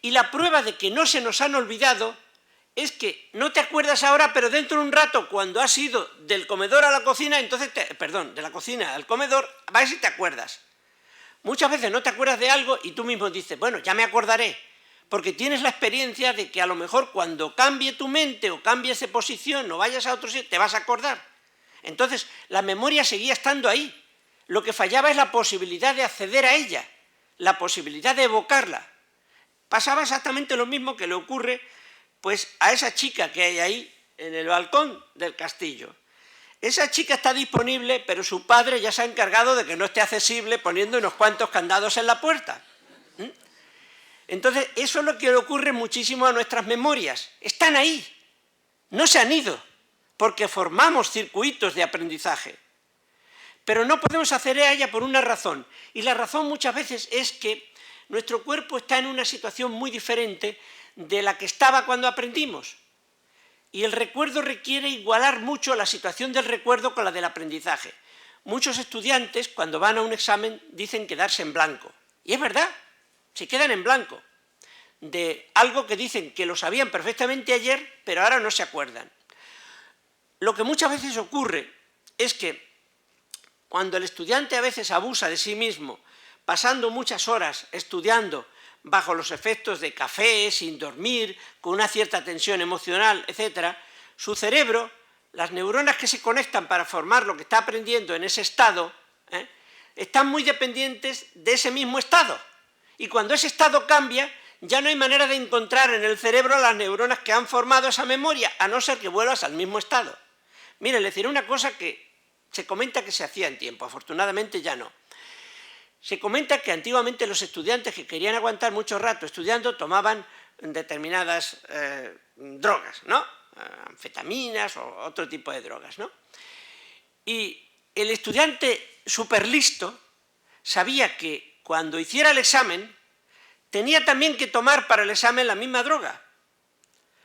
Y la prueba de que no se nos han olvidado es que no te acuerdas ahora, pero dentro de un rato, cuando has ido del comedor a la cocina, de la cocina al comedor, vas y te acuerdas. Muchas veces no te acuerdas de algo y tú mismo dices, bueno, ya me acordaré, porque tienes la experiencia de que a lo mejor cuando cambie tu mente o cambies de posición o vayas a otro sitio, te vas a acordar. Entonces, la memoria seguía estando ahí. Lo que fallaba es la posibilidad de acceder a ella, la posibilidad de evocarla. Pasaba exactamente lo mismo que le ocurre pues, a esa chica que hay ahí en el balcón del castillo. Esa chica está disponible, pero su padre ya se ha encargado de que no esté accesible poniendo unos cuantos candados en la puerta. Entonces, eso es lo que le ocurre muchísimo a nuestras memorias. Están ahí, no se han ido, porque formamos circuitos de aprendizaje. Pero no podemos acceder a ella por una razón, y la razón muchas veces es que nuestro cuerpo está en una situación muy diferente de la que estaba cuando aprendimos. Y el recuerdo requiere igualar mucho la situación del recuerdo con la del aprendizaje. Muchos estudiantes, cuando van a un examen, dicen quedarse en blanco. Y es verdad, se quedan en blanco de algo que dicen que lo sabían perfectamente ayer, pero ahora no se acuerdan. Lo que muchas veces ocurre es que cuando el estudiante a veces abusa de sí mismo, pasando muchas horas estudiando bajo los efectos de café, sin dormir, con una cierta tensión emocional, etc., su cerebro, las neuronas que se conectan para formar lo que está aprendiendo en ese estado, están muy dependientes de ese mismo estado. Y cuando ese estado cambia, ya no hay manera de encontrar en el cerebro las neuronas que han formado esa memoria, a no ser que vuelvas al mismo estado. Miren, les diré una cosa que se comenta que se hacía en tiempo, afortunadamente ya no. Se comenta que antiguamente los estudiantes que querían aguantar mucho rato estudiando tomaban determinadas drogas, ¿no? Anfetaminas o otro tipo de drogas, ¿no? Y el estudiante superlisto sabía que cuando hiciera el examen tenía también que tomar para el examen la misma droga,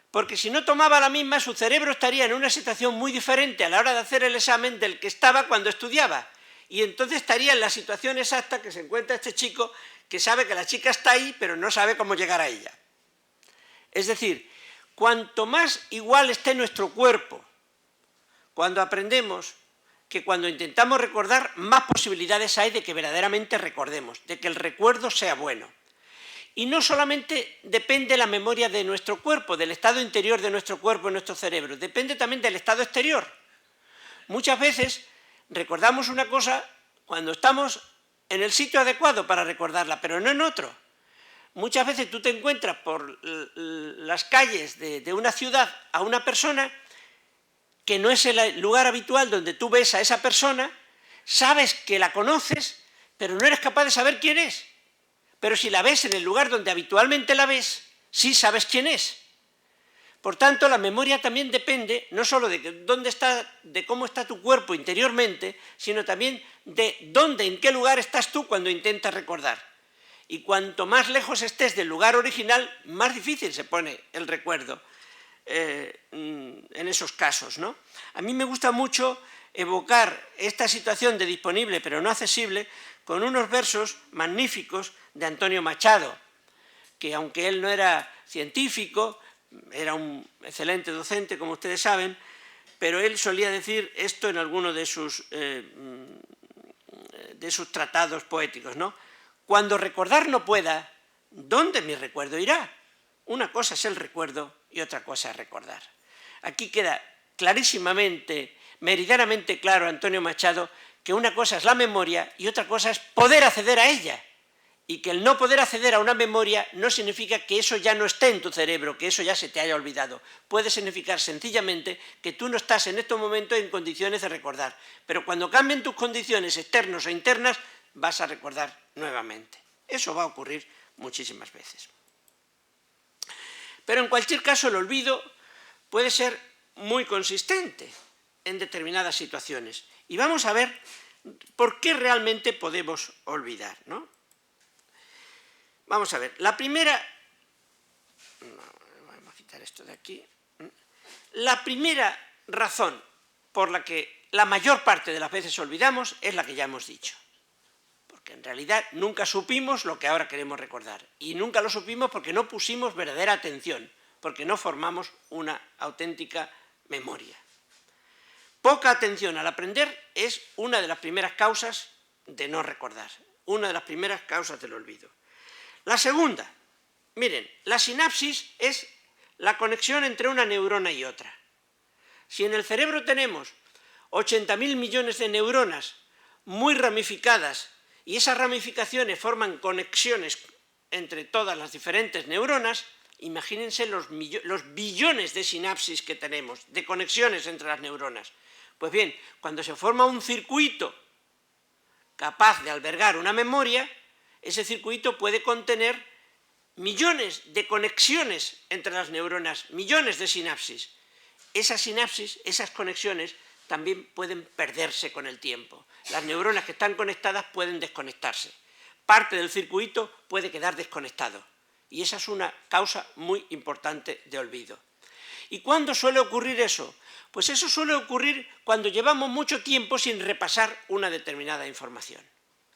porque si no tomaba la misma, su cerebro estaría en una situación muy diferente a la hora de hacer el examen del que estaba cuando estudiaba. Y entonces estaría en la situación exacta que se encuentra este chico, que sabe que la chica está ahí, pero no sabe cómo llegar a ella. Es decir, cuanto más igual esté nuestro cuerpo cuando aprendemos, que cuando intentamos recordar, más posibilidades hay de que verdaderamente recordemos, de que el recuerdo sea bueno. Y no solamente depende la memoria de nuestro cuerpo, del estado interior de nuestro cuerpo y nuestro cerebro, depende también del estado exterior. Muchas veces recordamos una cosa cuando estamos en el sitio adecuado para recordarla, pero no en otro. Muchas veces tú te encuentras por las calles de una ciudad a una persona que no es el lugar habitual donde tú ves a esa persona, sabes que la conoces, pero no eres capaz de saber quién es. Pero si la ves en el lugar donde habitualmente la ves, sí sabes quién es. Por tanto, la memoria también depende no solo de cómo está tu cuerpo interiormente, sino también de en qué lugar estás tú cuando intentas recordar. Y cuanto más lejos estés del lugar original, más difícil se pone el recuerdo en esos casos, ¿no? A mí me gusta mucho evocar esta situación de disponible pero no accesible con unos versos magníficos de Antonio Machado, que aunque él no era científico, era un excelente docente, como ustedes saben, pero él solía decir esto en alguno de sus tratados poéticos, ¿no? Cuando recordar no pueda, ¿dónde mi recuerdo irá? Una cosa es el recuerdo y otra cosa es recordar. Aquí queda clarísimamente, meridianamente claro, Antonio Machado, que una cosa es la memoria y otra cosa es poder acceder a ella. Y que el no poder acceder a una memoria no significa que eso ya no esté en tu cerebro, que eso ya se te haya olvidado. Puede significar sencillamente que tú no estás en estos momentos en condiciones de recordar. Pero cuando cambien tus condiciones externas o internas, vas a recordar nuevamente. Eso va a ocurrir muchísimas veces. Pero en cualquier caso, el olvido puede ser muy consistente en determinadas situaciones. Y vamos a ver por qué realmente podemos olvidar, ¿no? Vamos a ver, la primera, vamos a quitar esto de aquí, la primera razón por la que la mayor parte de las veces olvidamos es la que ya hemos dicho, porque en realidad nunca supimos lo que ahora queremos recordar y nunca lo supimos porque no pusimos verdadera atención, porque no formamos una auténtica memoria. Poca atención al aprender es una de las primeras causas de no recordar, una de las primeras causas del olvido. La segunda, miren, la sinapsis es la conexión entre una neurona y otra. Si en el cerebro tenemos 80.000 millones de neuronas muy ramificadas y esas ramificaciones forman conexiones entre todas las diferentes neuronas, imagínense los billones de sinapsis que tenemos, de conexiones entre las neuronas. Pues bien, cuando se forma un circuito capaz de albergar una memoria, ese circuito puede contener millones de conexiones entre las neuronas, millones de sinapsis. Esas sinapsis, esas conexiones, también pueden perderse con el tiempo. Las neuronas que están conectadas pueden desconectarse. Parte del circuito puede quedar desconectado. Y esa es una causa muy importante de olvido. ¿Y cuándo suele ocurrir eso? Pues eso suele ocurrir cuando llevamos mucho tiempo sin repasar una determinada información.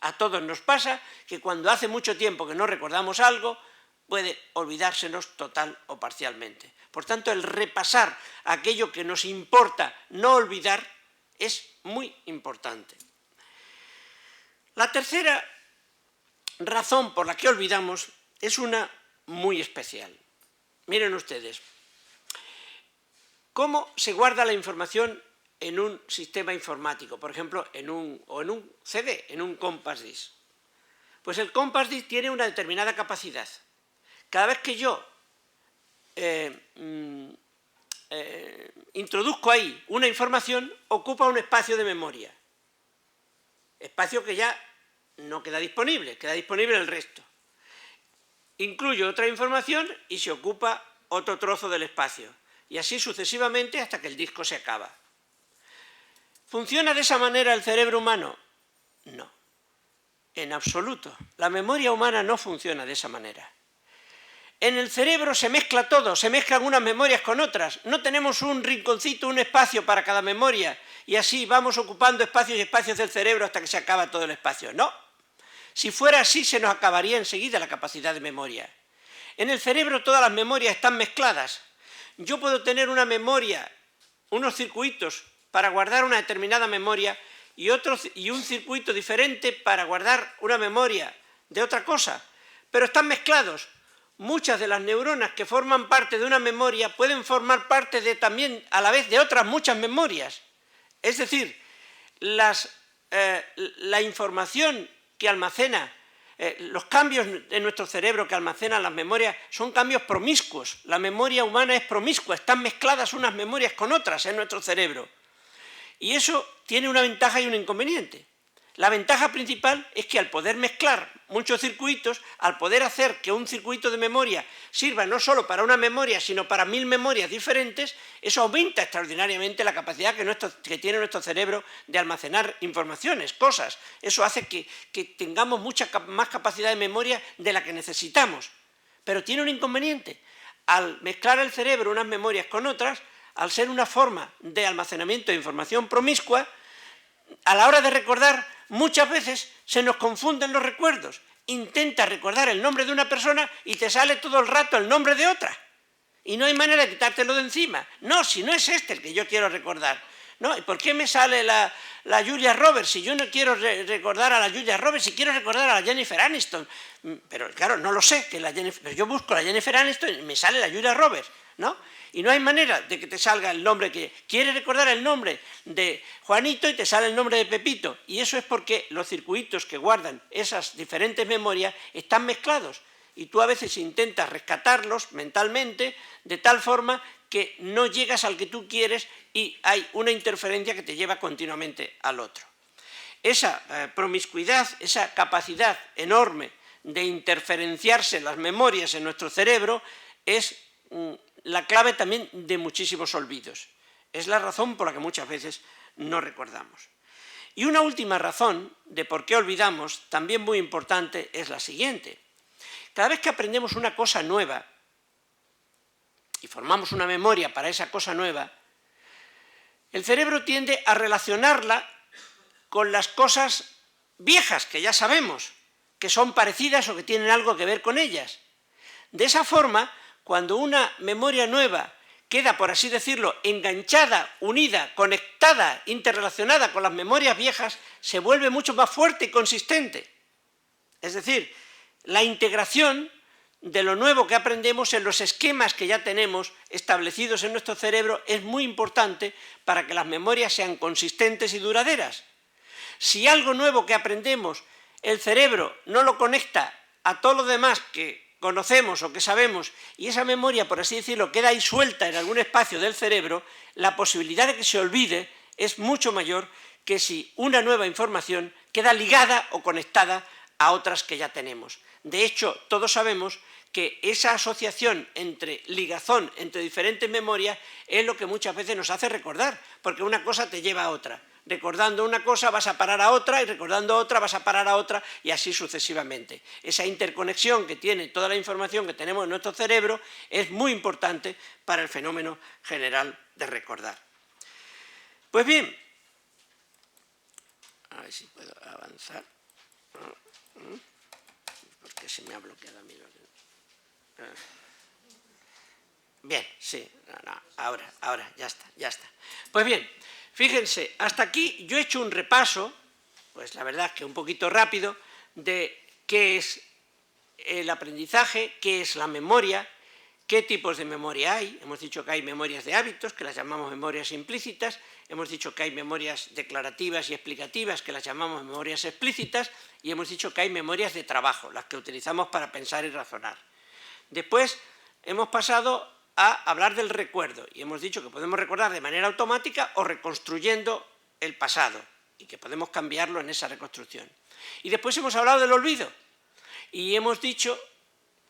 A todos nos pasa que cuando hace mucho tiempo que no recordamos algo, puede olvidársenos total o parcialmente. Por tanto, el repasar aquello que nos importa no olvidar es muy importante. La tercera razón por la que olvidamos es una muy especial. Miren ustedes, ¿cómo se guarda la información en un sistema informático, por ejemplo, en un CD, en un compact disc? Pues el compact disc tiene una determinada capacidad. Cada vez que yo introduzco ahí una información, ocupa un espacio de memoria. Espacio que ya no queda disponible el resto. Incluyo otra información y se ocupa otro trozo del espacio. Y así sucesivamente hasta que el disco se acaba. ¿Funciona de esa manera el cerebro humano? No, en absoluto. La memoria humana no funciona de esa manera. En el cerebro se mezcla todo, se mezclan unas memorias con otras. No tenemos un rinconcito, un espacio para cada memoria y así vamos ocupando espacios y espacios del cerebro hasta que se acaba todo el espacio. No. Si fuera así, se nos acabaría enseguida la capacidad de memoria. En el cerebro todas las memorias están mezcladas. Yo puedo tener una memoria, unos circuitos para guardar una determinada memoria y un circuito diferente para guardar una memoria de otra cosa, pero están mezclados. Muchas de las neuronas que forman parte de una memoria pueden formar parte también a la vez de otras muchas memorias. Es decir, la información que almacena, los cambios en nuestro cerebro que almacenan las memorias son cambios promiscuos. La memoria humana es promiscua, están mezcladas unas memorias con otras en nuestro cerebro. Y eso tiene una ventaja y un inconveniente. La ventaja principal es que al poder mezclar muchos circuitos, al poder hacer que un circuito de memoria sirva no solo para una memoria, sino para 1000 memorias diferentes, eso aumenta extraordinariamente la capacidad que tiene nuestro cerebro de almacenar informaciones, cosas. Eso hace que tengamos mucha más capacidad de memoria de la que necesitamos. Pero tiene un inconveniente. Al mezclar el cerebro unas memorias con otras, al ser una forma de almacenamiento de información promiscua, a la hora de recordar, muchas veces se nos confunden los recuerdos. Intenta recordar el nombre de una persona y te sale todo el rato el nombre de otra. Y no hay manera de quitártelo de encima. No, si no es este el que yo quiero recordar. ¿No? ¿Y por qué me sale la Julia Roberts si yo no quiero recordar a la Julia Roberts, si quiero recordar a la Jennifer Aniston? Pero claro, no lo sé, yo busco a la Jennifer Aniston y me sale la Julia Roberts, ¿no? Y no hay manera de que te salga el nombre que... Quieres recordar el nombre de Juanito y te sale el nombre de Pepito. Y eso es porque los circuitos que guardan esas diferentes memorias están mezclados. Y tú a veces intentas rescatarlos mentalmente de tal forma que no llegas al que tú quieres y hay una interferencia que te lleva continuamente al otro. Esa promiscuidad, esa capacidad enorme de interferenciarse las memorias en nuestro cerebro es la clave también de muchísimos olvidos. Es la razón por la que muchas veces no recordamos. Y una última razón de por qué olvidamos, también muy importante, es la siguiente. Cada vez que aprendemos una cosa nueva y formamos una memoria para esa cosa nueva, el cerebro tiende a relacionarla con las cosas viejas que ya sabemos, que son parecidas o que tienen algo que ver con ellas. De esa forma, cuando una memoria nueva queda, por así decirlo, enganchada, unida, conectada, interrelacionada con las memorias viejas, se vuelve mucho más fuerte y consistente. Es decir, la integración de lo nuevo que aprendemos en los esquemas que ya tenemos establecidos en nuestro cerebro es muy importante para que las memorias sean consistentes y duraderas. Si algo nuevo que aprendemos, el cerebro no lo conecta a todo lo demás que conocemos o que sabemos, y esa memoria, por así decirlo, queda ahí suelta en algún espacio del cerebro, la posibilidad de que se olvide es mucho mayor que si una nueva información queda ligada o conectada a otras que ya tenemos. De hecho, todos sabemos que esa asociación ligazón entre diferentes memorias es lo que muchas veces nos hace recordar, porque una cosa te lleva a otra. Recordando una cosa vas a parar a otra y recordando otra vas a parar a otra y así sucesivamente. Esa interconexión que tiene toda la información que tenemos en nuestro cerebro es muy importante para el fenómeno general de recordar. Pues bien, a ver si puedo avanzar. ¿Por qué se me ha bloqueado a mí? Bien, sí, ahora, ya está. Pues bien, fíjense, hasta aquí yo he hecho un repaso, pues la verdad es que un poquito rápido, de qué es el aprendizaje, qué es la memoria, qué tipos de memoria hay. Hemos dicho que hay memorias de hábitos, que las llamamos memorias implícitas, hemos dicho que hay memorias declarativas y explicativas, que las llamamos memorias explícitas, y hemos dicho que hay memorias de trabajo, las que utilizamos para pensar y razonar. Después hemos pasado a hablar del recuerdo y hemos dicho que podemos recordar de manera automática o reconstruyendo el pasado y que podemos cambiarlo en esa reconstrucción. Y después hemos hablado del olvido y hemos dicho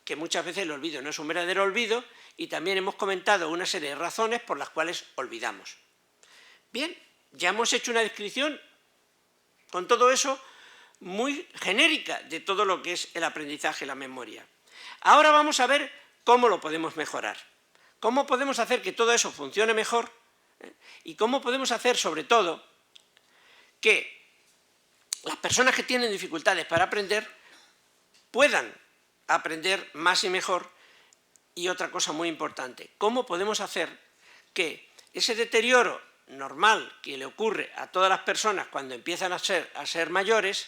que muchas veces el olvido no es un verdadero olvido y también hemos comentado una serie de razones por las cuales olvidamos. Bien, ya hemos hecho una descripción con todo eso muy genérica de todo lo que es el aprendizaje y la memoria. Ahora vamos a ver cómo lo podemos mejorar. ¿Cómo podemos hacer que todo eso funcione mejor? Y cómo podemos hacer, sobre todo, que las personas que tienen dificultades para aprender puedan aprender más y mejor. Y otra cosa muy importante, ¿cómo podemos hacer que ese deterioro normal que le ocurre a todas las personas cuando empiezan a ser mayores,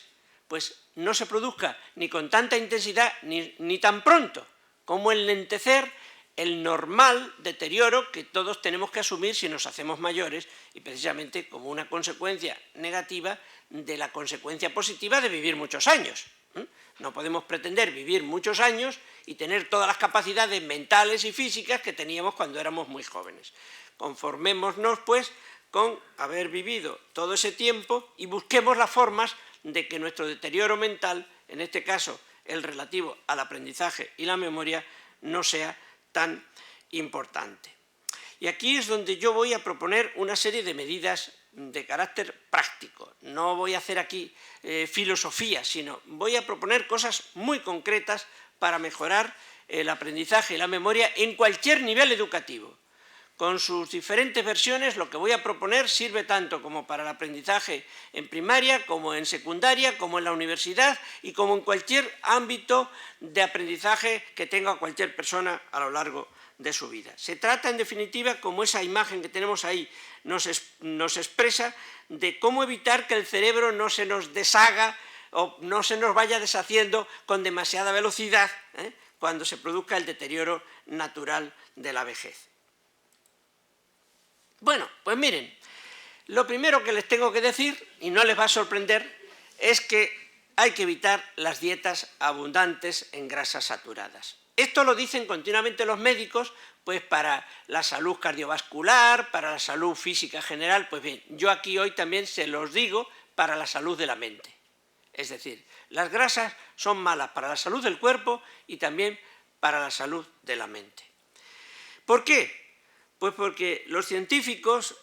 pues no se produzca ni con tanta intensidad ni tan pronto, como enlentecer el normal deterioro que todos tenemos que asumir si nos hacemos mayores y precisamente como una consecuencia negativa de la consecuencia positiva de vivir muchos años. No podemos pretender vivir muchos años y tener todas las capacidades mentales y físicas que teníamos cuando éramos muy jóvenes. Conformémonos, pues, con haber vivido todo ese tiempo y busquemos las formas de que nuestro deterioro mental, en este caso el relativo al aprendizaje y la memoria, no sea tan importante. Y aquí es donde yo voy a proponer una serie de medidas de carácter práctico. No voy a hacer aquí filosofía, sino voy a proponer cosas muy concretas para mejorar el aprendizaje y la memoria en cualquier nivel educativo. Con sus diferentes versiones, lo que voy a proponer sirve tanto como para el aprendizaje en primaria, como en secundaria, como en la universidad y como en cualquier ámbito de aprendizaje que tenga cualquier persona a lo largo de su vida. Se trata, en definitiva, como esa imagen que tenemos ahí nos expresa, de cómo evitar que el cerebro no se nos deshaga o no se nos vaya deshaciendo con demasiada velocidad cuando se produzca el deterioro natural de la vejez. Bueno, pues miren, lo primero que les tengo que decir, y no les va a sorprender, es que hay que evitar las dietas abundantes en grasas saturadas. Esto lo dicen continuamente los médicos, pues para la salud cardiovascular, para la salud física general. Pues bien, yo aquí hoy también se los digo para la salud de la mente. Es decir, las grasas son malas para la salud del cuerpo y también para la salud de la mente. ¿Por qué? Pues porque los científicos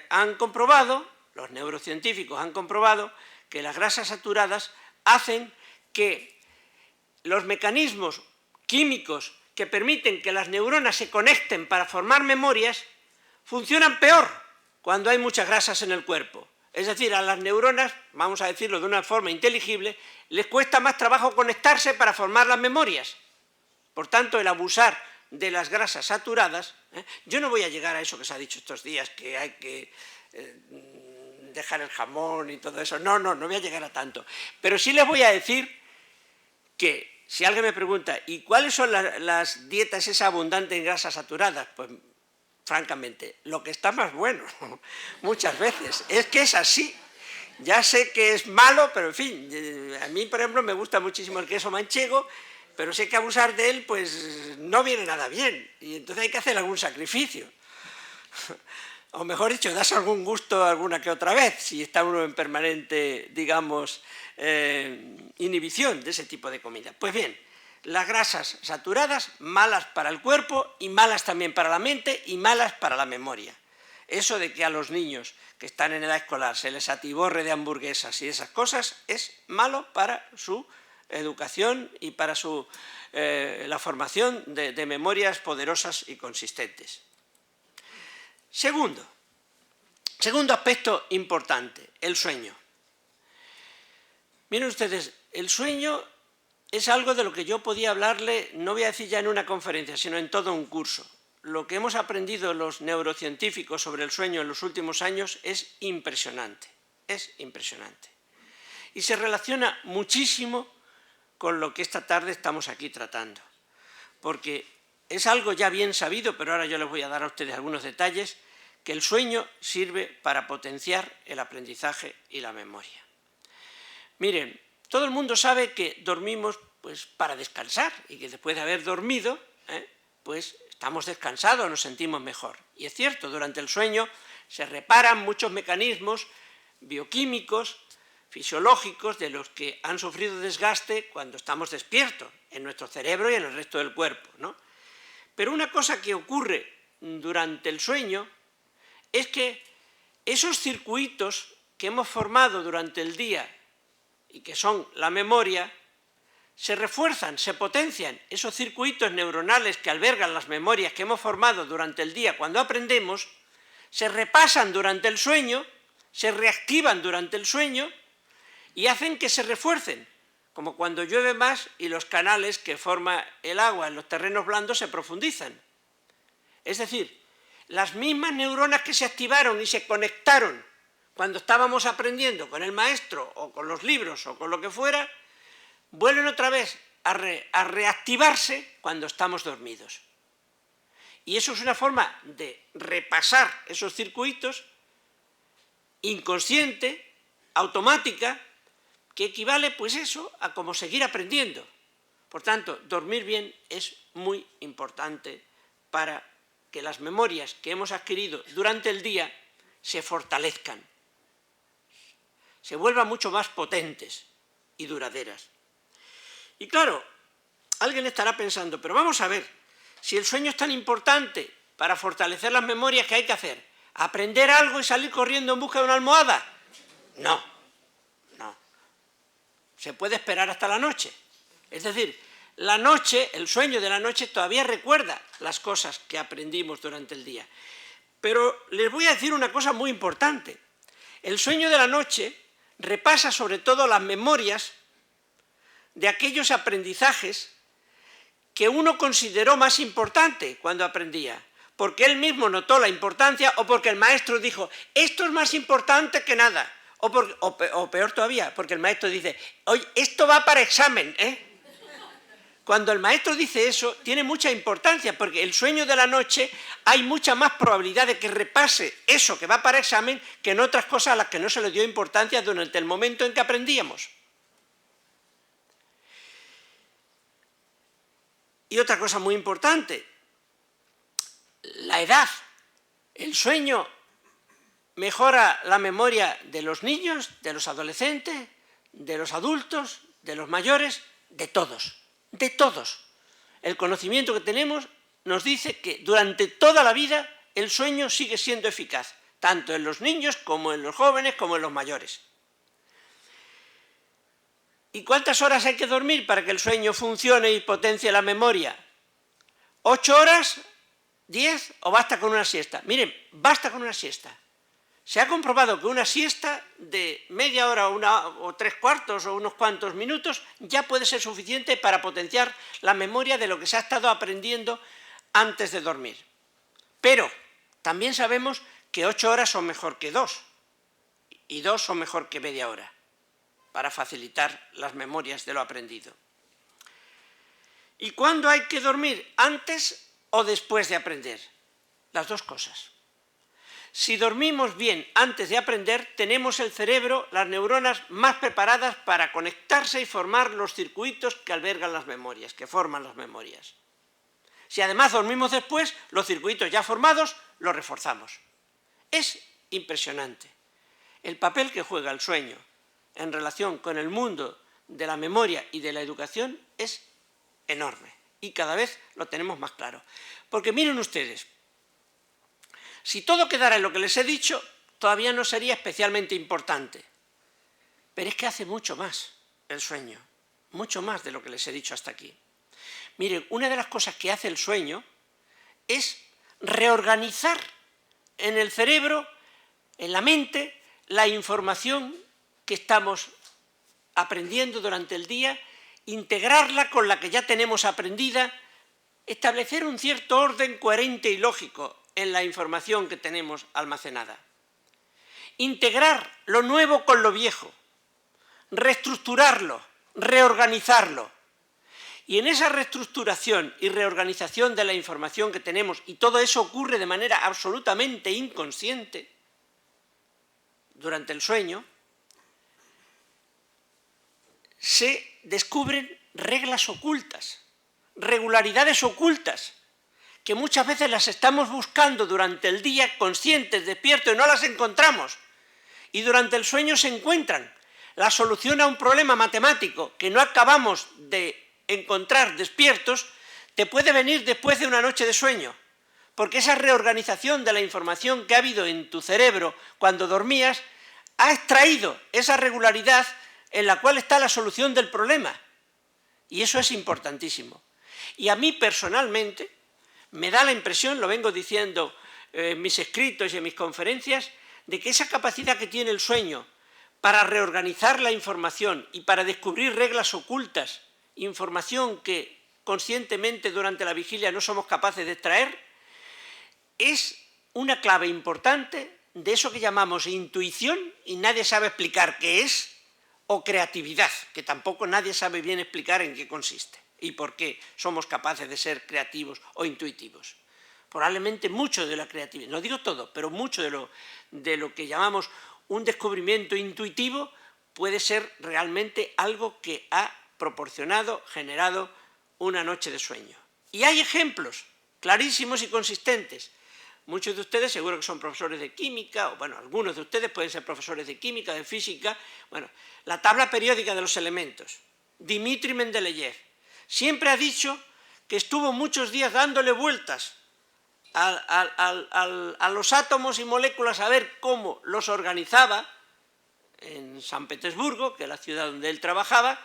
han comprobado, los neurocientíficos han comprobado, que las grasas saturadas hacen que los mecanismos químicos que permiten que las neuronas se conecten para formar memorias funcionan peor cuando hay muchas grasas en el cuerpo. Es decir, a las neuronas, vamos a decirlo de una forma inteligible, les cuesta más trabajo conectarse para formar las memorias. Por tanto, el abusar de las grasas saturadas, yo no voy a llegar a eso que se ha dicho estos días, que hay que dejar el jamón y todo eso, no voy a llegar a tanto. Pero sí les voy a decir que si alguien me pregunta, ¿y cuáles son las dietas esas abundantes en grasas saturadas? Pues, francamente, lo que está más bueno, muchas veces, es que es así. Ya sé que es malo, pero en fin, a mí, por ejemplo, me gusta muchísimo el queso manchego, pero sé que abusar de él, pues, no viene nada bien, y entonces hay que hacer algún sacrificio. O mejor dicho, das algún gusto alguna que otra vez, si está uno en permanente, digamos, inhibición de ese tipo de comida. Pues bien, las grasas saturadas, malas para el cuerpo y malas también para la mente y malas para la memoria. Eso de que a los niños que están en edad escolar se les atiborre de hamburguesas y esas cosas es malo para su educación y para la formación de memorias poderosas y consistentes. Segundo aspecto importante, el sueño. Miren ustedes, el sueño es algo de lo que yo podía hablarle, no voy a decir ya en una conferencia, sino en todo un curso. Lo que hemos aprendido los neurocientíficos sobre el sueño en los últimos años es impresionante, Y se relaciona muchísimo con lo que esta tarde estamos aquí tratando, porque es algo ya bien sabido, pero ahora yo les voy a dar a ustedes algunos detalles, que el sueño sirve para potenciar el aprendizaje y la memoria. Miren, todo el mundo sabe que dormimos pues, para descansar y que después de haber dormido, pues estamos descansados, nos sentimos mejor. Y es cierto, durante el sueño se reparan muchos mecanismos bioquímicos, fisiológicos, de los que han sufrido desgaste cuando estamos despiertos, en nuestro cerebro y en el resto del cuerpo, ¿no? Pero una cosa que ocurre durante el sueño es que esos circuitos que hemos formado durante el día y que son la memoria, se refuerzan, se potencian. Esos circuitos neuronales que albergan las memorias que hemos formado durante el día cuando aprendemos, se repasan durante el sueño, se reactivan durante el sueño y hacen que se refuercen, como cuando llueve más y los canales que forma el agua en los terrenos blandos se profundizan. Es decir, las mismas neuronas que se activaron y se conectaron cuando estábamos aprendiendo con el maestro o con los libros o con lo que fuera, vuelven otra vez a reactivarse cuando estamos dormidos. Y eso es una forma de repasar esos circuitos inconsciente, automática, que equivale pues eso a como seguir aprendiendo. Por tanto, dormir bien es muy importante para que las memorias que hemos adquirido durante el día se fortalezcan. se vuelvan mucho más potentes y duraderas. Y claro, alguien estará pensando, pero vamos a ver, si el sueño es tan importante para fortalecer las memorias, ¿qué hay que hacer? ¿Aprender algo y salir corriendo en busca de una almohada? No, no. Se puede esperar hasta la noche. Es decir, la noche, el sueño de la noche todavía recuerda las cosas que aprendimos durante el día. Pero les voy a decir una cosa muy importante. El sueño de la noche repasa sobre todo las memorias de aquellos aprendizajes que uno consideró más importante cuando aprendía, porque él mismo notó la importancia o porque el maestro dijo, esto es más importante que nada, o peor todavía, porque el maestro dice, oye, esto va para examen, ¿eh? Cuando el maestro dice eso, tiene mucha importancia, porque el sueño de la noche hay mucha más probabilidad de que repase eso que va para examen que en otras cosas a las que no se le dio importancia durante el momento en que aprendíamos. Y otra cosa muy importante, la edad. El sueño mejora la memoria de los niños, de los adolescentes, de los adultos, de los mayores, de todos. De todos. El conocimiento que tenemos nos dice que durante toda la vida el sueño sigue siendo eficaz, tanto en los niños como en los jóvenes como en los mayores. ¿Y cuántas horas hay que dormir para que el sueño funcione y potencie la memoria? ¿8 horas? ¿10? ¿O basta con una siesta? Miren, basta con una siesta. Se ha comprobado que una siesta de media hora o 3/4 o unos cuantos minutos ya puede ser suficiente para potenciar la memoria de lo que se ha estado aprendiendo antes de dormir. Pero también sabemos que 8 horas son mejor que 2 y 2 son mejor que media hora para facilitar las memorias de lo aprendido. ¿Y cuándo hay que dormir? ¿Antes o después de aprender? Las dos cosas. Si dormimos bien antes de aprender, tenemos el cerebro, las neuronas más preparadas para conectarse y formar los circuitos que albergan las memorias, que forman las memorias. Si además dormimos después, los circuitos ya formados los reforzamos. Es impresionante el papel que juega el sueño en relación con el mundo de la memoria y de la educación es enorme y cada vez lo tenemos más claro. Porque miren ustedes, si todo quedara en lo que les he dicho, todavía no sería especialmente importante. Pero es que hace mucho más el sueño, mucho más de lo que les he dicho hasta aquí. Miren, una de las cosas que hace el sueño es reorganizar en el cerebro, en la mente, la información que estamos aprendiendo durante el día, integrarla con la que ya tenemos aprendida, establecer un cierto orden coherente y lógico en la información que tenemos almacenada. Integrar lo nuevo con lo viejo, reestructurarlo, reorganizarlo. Y en esa reestructuración y reorganización de la información que tenemos, y todo eso ocurre de manera absolutamente inconsciente durante el sueño, se descubren reglas ocultas, regularidades ocultas, que muchas veces las estamos buscando durante el día, conscientes, despiertos, y no las encontramos. Y durante el sueño se encuentran. La solución a un problema matemático que no acabamos de encontrar despiertos, te puede venir después de una noche de sueño. Porque esa reorganización de la información que ha habido en tu cerebro cuando dormías, ha extraído esa regularidad en la cual está la solución del problema. Y eso es importantísimo. Y a mí personalmente me da la impresión, lo vengo diciendo en mis escritos y en mis conferencias, de que esa capacidad que tiene el sueño para reorganizar la información y para descubrir reglas ocultas, información que conscientemente durante la vigilia no somos capaces de extraer, es una clave importante de eso que llamamos intuición y nadie sabe explicar qué es, o creatividad, que tampoco nadie sabe bien explicar en qué consiste y por qué somos capaces de ser creativos o intuitivos. Probablemente mucho de la creatividad, no digo todo, pero mucho de lo que llamamos un descubrimiento intuitivo puede ser realmente algo que ha proporcionado, generado una noche de sueño. Y hay ejemplos clarísimos y consistentes. Muchos de ustedes seguro que son profesores de química, o bueno, algunos de ustedes pueden ser profesores de química, de física. Bueno, la tabla periódica de los elementos. Dmitri Mendeleev siempre ha dicho que estuvo muchos días dándole vueltas a los átomos y moléculas a ver cómo los organizaba en San Petersburgo, que es la ciudad donde él trabajaba,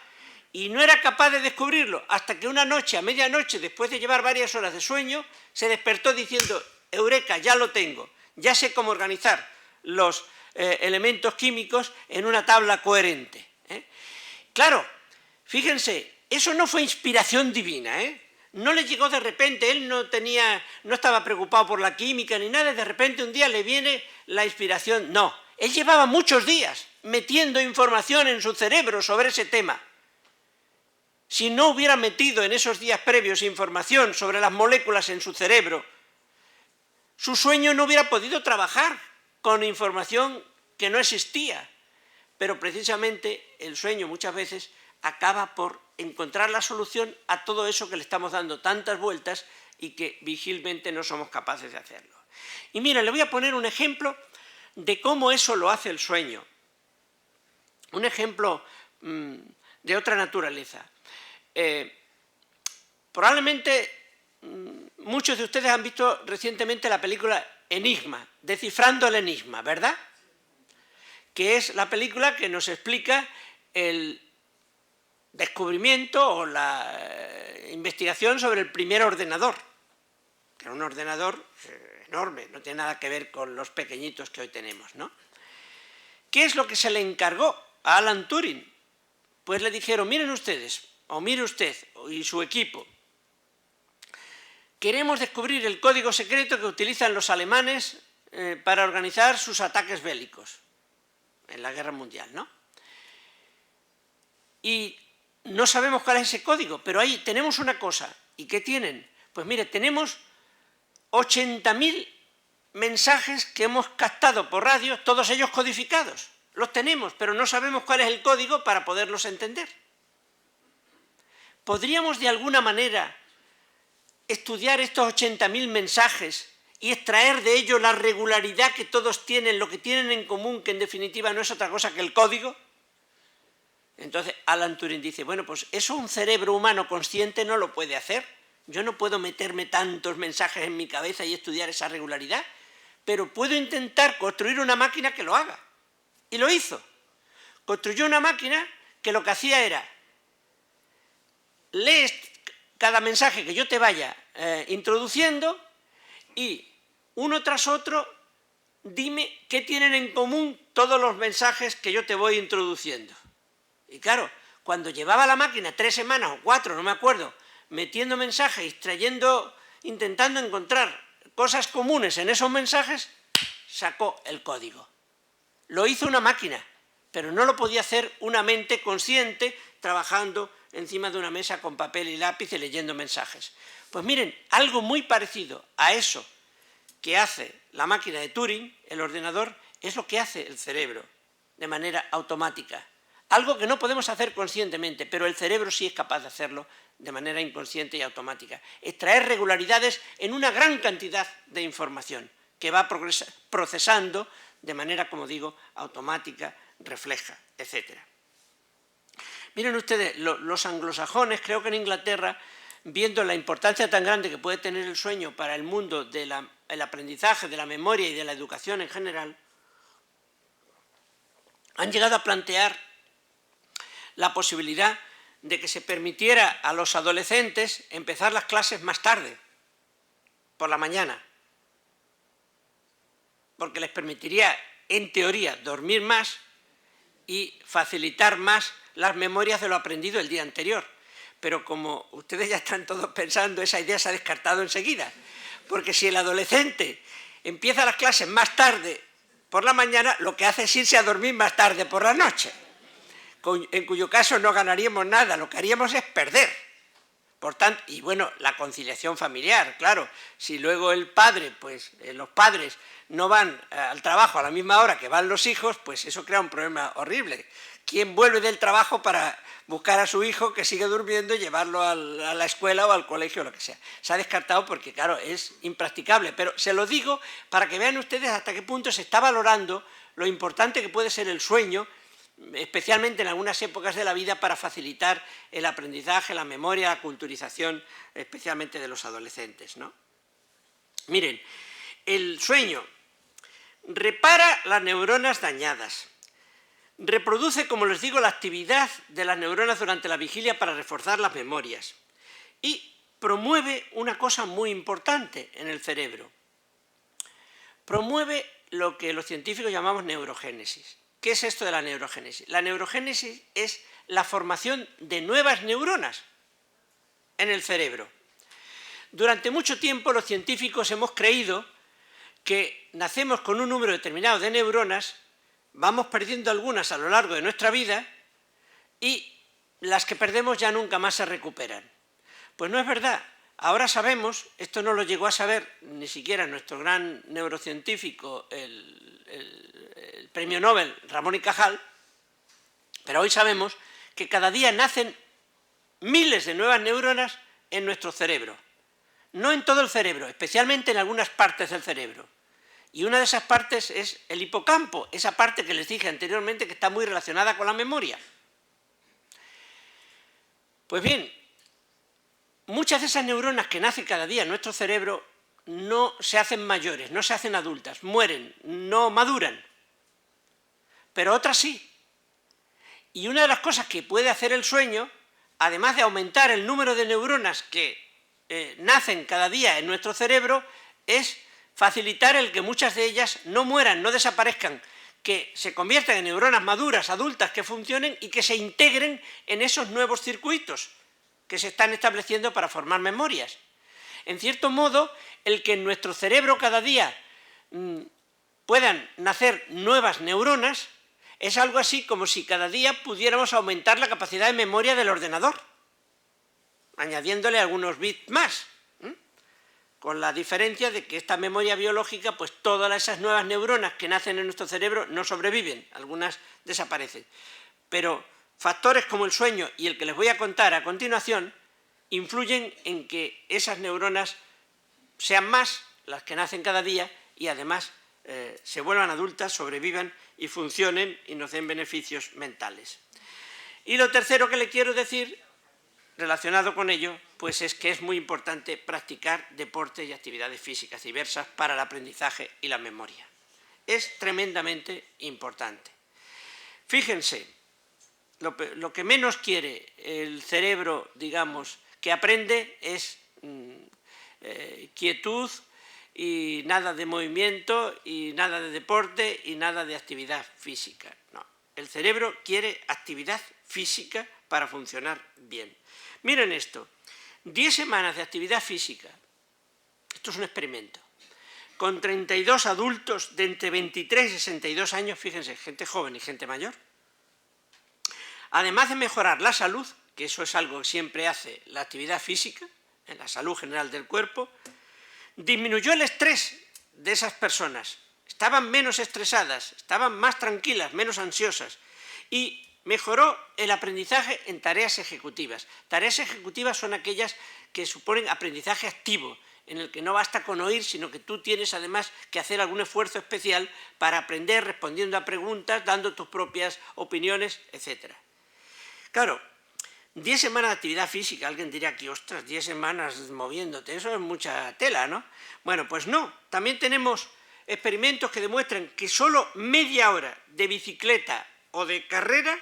y no era capaz de descubrirlo hasta que una noche, a medianoche, después de llevar varias horas de sueño, se despertó diciendo: «Eureka, ya lo tengo, ya sé cómo organizar los elementos químicos en una tabla coherente». Claro, fíjense, eso no fue inspiración divina, no le llegó de repente, él no estaba preocupado por la química ni nada, y de repente un día le viene la inspiración. No, él llevaba muchos días metiendo información en su cerebro sobre ese tema. Si no hubiera metido en esos días previos información sobre las moléculas en su cerebro, su sueño no hubiera podido trabajar con información que no existía. Pero precisamente el sueño muchas veces acaba por encontrar la solución a todo eso que le estamos dando tantas vueltas y que vigilmente no somos capaces de hacerlo. Y mira, le voy a poner un ejemplo de cómo eso lo hace el sueño. Un ejemplo de otra naturaleza. Probablemente muchos de ustedes han visto recientemente la película Enigma, Descifrando el Enigma, ¿verdad? Que es la película que nos explica el descubrimiento o la investigación sobre el primer ordenador, que era un ordenador enorme, no tiene nada que ver con los pequeñitos que hoy tenemos, ¿no? ¿Qué es lo que se le encargó a Alan Turing? Pues le dijeron: miren ustedes, o mire usted y su equipo, queremos descubrir el código secreto que utilizan los alemanes para organizar sus ataques bélicos en la guerra mundial, ¿no? Y no sabemos cuál es ese código, pero ahí tenemos una cosa. ¿Y qué tienen? Pues mire, tenemos 80.000 mensajes que hemos captado por radio, todos ellos codificados. Los tenemos, pero no sabemos cuál es el código para poderlos entender. ¿Podríamos de alguna manera estudiar estos 80.000 mensajes y extraer de ellos la regularidad que todos tienen, lo que tienen en común, que en definitiva no es otra cosa que el código? Entonces Alan Turing dice: bueno, pues eso un cerebro humano consciente no lo puede hacer. Yo no puedo meterme tantos mensajes en mi cabeza y estudiar esa regularidad, pero puedo intentar construir una máquina que lo haga. Y lo hizo. Construyó una máquina que lo que hacía era: lees cada mensaje que yo te vaya introduciendo y uno tras otro dime qué tienen en común todos los mensajes que yo te voy introduciendo. Y claro, cuando llevaba la máquina 3 semanas o 4, no me acuerdo, metiendo mensajes, extrayendo, intentando encontrar cosas comunes en esos mensajes, sacó el código. Lo hizo una máquina, pero no lo podía hacer una mente consciente trabajando encima de una mesa con papel y lápiz y leyendo mensajes. Pues miren, algo muy parecido a eso que hace la máquina de Turing, el ordenador, es lo que hace el cerebro de manera automática. Algo que no podemos hacer conscientemente, pero el cerebro sí es capaz de hacerlo de manera inconsciente y automática. Extraer regularidades en una gran cantidad de información que va procesando de manera, como digo, automática, refleja, etc. Miren ustedes, los anglosajones, creo que en Inglaterra, viendo la importancia tan grande que puede tener el sueño para el mundo del aprendizaje, de la memoria y de la educación en general, han llegado a plantear la posibilidad de que se permitiera a los adolescentes empezar las clases más tarde, por la mañana, porque les permitiría, en teoría, dormir más y facilitar más las memorias de lo aprendido el día anterior. Pero como ustedes ya están todos pensando, esa idea se ha descartado enseguida, porque si el adolescente empieza las clases más tarde por la mañana, lo que hace es irse a dormir más tarde por la noche, en cuyo caso no ganaríamos nada, lo que haríamos es perder. Por tanto, y bueno, la conciliación familiar, claro, si luego el padre, pues los padres no van al trabajo a la misma hora que van los hijos, pues eso crea un problema horrible. ¿Quién vuelve del trabajo para buscar a su hijo que sigue durmiendo y llevarlo a la escuela o al colegio o lo que sea? Se ha descartado porque, claro, es impracticable, pero se lo digo para que vean ustedes hasta qué punto se está valorando lo importante que puede ser el sueño, especialmente en algunas épocas de la vida, para facilitar el aprendizaje, la memoria, la culturización, especialmente de los adolescentes, ¿no? Miren, el sueño repara las neuronas dañadas, reproduce, como les digo, la actividad de las neuronas durante la vigilia para reforzar las memorias y promueve una cosa muy importante en el cerebro. Promueve lo que los científicos llamamos neurogénesis. ¿Qué es esto de la neurogénesis? La neurogénesis es la formación de nuevas neuronas en el cerebro. Durante mucho tiempo los científicos hemos creído que nacemos con un número determinado de neuronas, vamos perdiendo algunas a lo largo de nuestra vida y las que perdemos ya nunca más se recuperan. Pues no es verdad. Ahora sabemos, esto no lo llegó a saber ni siquiera nuestro gran neurocientífico, el premio Nobel Ramón y Cajal, pero hoy sabemos que cada día nacen miles de nuevas neuronas en nuestro cerebro. No en todo el cerebro, especialmente en algunas partes del cerebro. Y una de esas partes es el hipocampo, esa parte que les dije anteriormente que está muy relacionada con la memoria. Pues bien, muchas de esas neuronas que nacen cada día en nuestro cerebro no se hacen mayores, no se hacen adultas, mueren, no maduran. Pero otras sí. Y una de las cosas que puede hacer el sueño, además de aumentar el número de neuronas que nacen cada día en nuestro cerebro, es facilitar el que muchas de ellas no mueran, no desaparezcan, que se conviertan en neuronas maduras, adultas, que funcionen y que se integren en esos nuevos circuitos que se están estableciendo para formar memorias. En cierto modo, el que en nuestro cerebro cada día puedan nacer nuevas neuronas es algo así como si cada día pudiéramos aumentar la capacidad de memoria del ordenador, añadiéndole algunos bits más, con la diferencia de que esta memoria biológica, pues todas esas nuevas neuronas que nacen en nuestro cerebro no sobreviven, algunas desaparecen. Pero factores como el sueño y el que les voy a contar a continuación influyen en que esas neuronas sean más las que nacen cada día y además se vuelvan adultas, sobrevivan y funcionen y nos den beneficios mentales. Y lo tercero que le quiero decir, relacionado con ello, pues es que es muy importante practicar deporte y actividades físicas diversas para el aprendizaje y la memoria. Es tremendamente importante. Fíjense, lo que menos quiere el cerebro, digamos, que aprende es quietud y nada de movimiento y nada de deporte y nada de actividad física. No, el cerebro quiere actividad física para funcionar bien. Miren esto, 10 semanas de actividad física, esto es un experimento, con 32 adultos de entre 23 y 62 años, fíjense, gente joven y gente mayor, además de mejorar la salud, que eso es algo que siempre hace la actividad física, en la salud general del cuerpo, disminuyó el estrés de esas personas, estaban menos estresadas, estaban más tranquilas, menos ansiosas y mejoró el aprendizaje en tareas ejecutivas. Tareas ejecutivas son aquellas que suponen aprendizaje activo, en el que no basta con oír, sino que tú tienes además que hacer algún esfuerzo especial para aprender respondiendo a preguntas, dando tus propias opiniones, etc. Claro, 10 semanas de actividad física, alguien dirá aquí, ostras, 10 semanas moviéndote, eso es mucha tela, ¿no? Bueno, pues no, también tenemos experimentos que demuestran que solo media hora de bicicleta o de carrera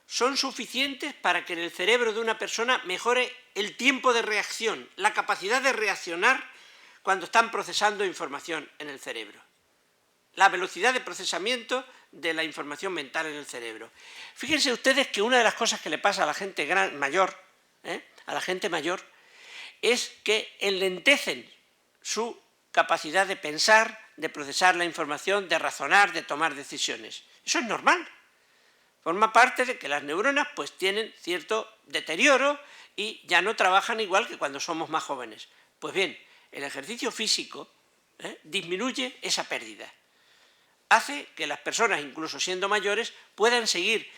son suficientes para que en el cerebro de una persona mejore el tiempo de reacción, la capacidad de reaccionar cuando están procesando información en el cerebro. La velocidad de procesamiento de la información mental en el cerebro. Fíjense ustedes que una de las cosas que le pasa a la gente mayor, es que enlentecen su capacidad de pensar, de procesar la información, de razonar, de tomar decisiones. Eso es normal. Forma parte de que las neuronas pues tienen cierto deterioro y ya no trabajan igual que cuando somos más jóvenes. Pues bien, el ejercicio físico disminuye esa pérdida. hace que las personas, incluso siendo mayores, puedan seguir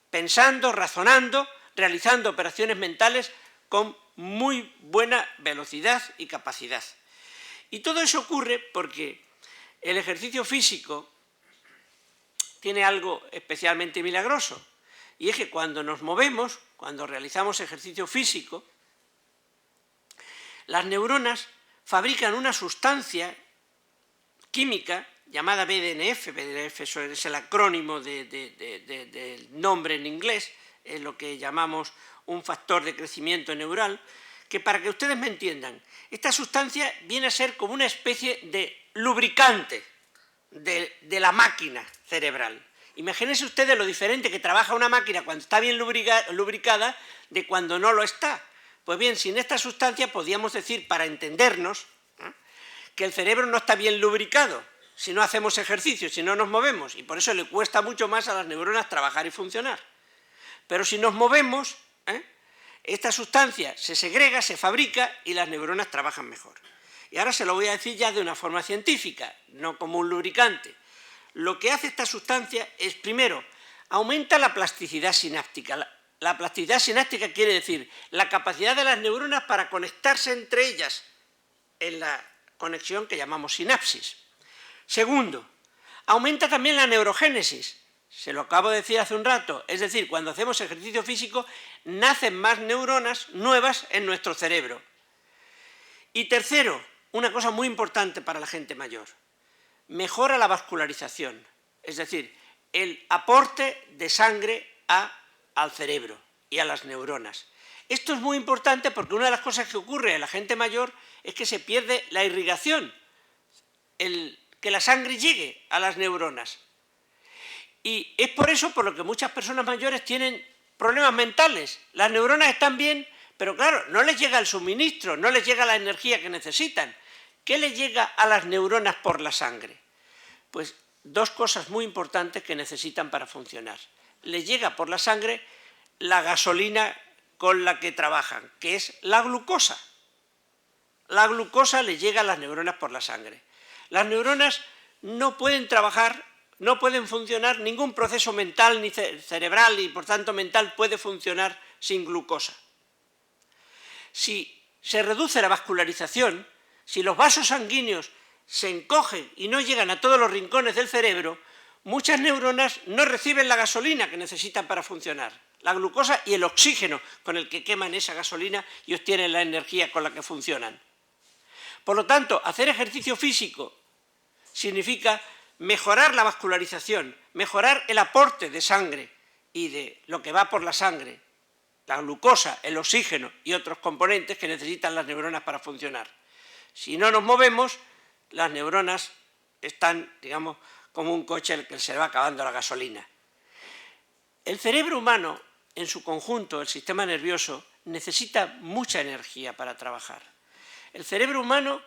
pensando, razonando, realizando operaciones mentales con muy buena velocidad y capacidad. Y todo eso ocurre porque el ejercicio físico tiene algo especialmente milagroso, y es que cuando nos movemos, cuando realizamos ejercicio físico, las neuronas fabrican una sustancia química llamada BDNF. BDNF es el acrónimo del nombre en inglés, es lo que llamamos un factor de crecimiento neural, que, para que ustedes me entiendan, esta sustancia viene a ser como una especie de lubricante de la máquina cerebral. Imagínense ustedes lo diferente que trabaja una máquina cuando está bien lubricada de cuando no lo está. Pues bien, sin esta sustancia podríamos decir, para entendernos, que el cerebro no está bien lubricado si no hacemos ejercicio, si no nos movemos, y por eso le cuesta mucho más a las neuronas trabajar y funcionar. Pero si nos movemos, esta sustancia se segrega, se fabrica y las neuronas trabajan mejor. Y ahora se lo voy a decir ya de una forma científica, no como un lubricante. Lo que hace esta sustancia es, primero, aumenta la plasticidad sináptica. La plasticidad sináptica quiere decir la capacidad de las neuronas para conectarse entre ellas en la conexión que llamamos sinapsis. Segundo, aumenta también la neurogénesis. Se lo acabo de decir hace un rato, es decir, cuando hacemos ejercicio físico nacen más neuronas nuevas en nuestro cerebro. Y tercero, una cosa muy importante para la gente mayor, mejora la vascularización, es decir, el aporte de sangre al cerebro y a las neuronas. Esto es muy importante porque una de las cosas que ocurre en la gente mayor es que se pierde la irrigación, que la sangre llegue a las neuronas. Y es por eso por lo que muchas personas mayores tienen problemas mentales. Las neuronas están bien, pero claro, no les llega el suministro, no les llega la energía que necesitan. ¿Qué le llega a las neuronas por la sangre? Pues dos cosas muy importantes que necesitan para funcionar. Les llega por la sangre la gasolina con la que trabajan, que es la glucosa. La glucosa le llega a las neuronas por la sangre. Las neuronas no pueden trabajar, no pueden funcionar, ningún proceso mental ni cerebral y por tanto mental puede funcionar sin glucosa. Si se reduce la vascularización, si los vasos sanguíneos se encogen y no llegan a todos los rincones del cerebro, muchas neuronas no reciben la gasolina que necesitan para funcionar, la glucosa y el oxígeno con el que queman esa gasolina y obtienen la energía con la que funcionan. Por lo tanto, hacer ejercicio físico significa mejorar la vascularización, mejorar el aporte de sangre y de lo que va por la sangre, la glucosa, el oxígeno y otros componentes que necesitan las neuronas para funcionar. Si no nos movemos, las neuronas están, digamos, como un coche al que se va acabando la gasolina. El cerebro humano, en su conjunto, el sistema nervioso, necesita mucha energía para trabajar. El cerebro humano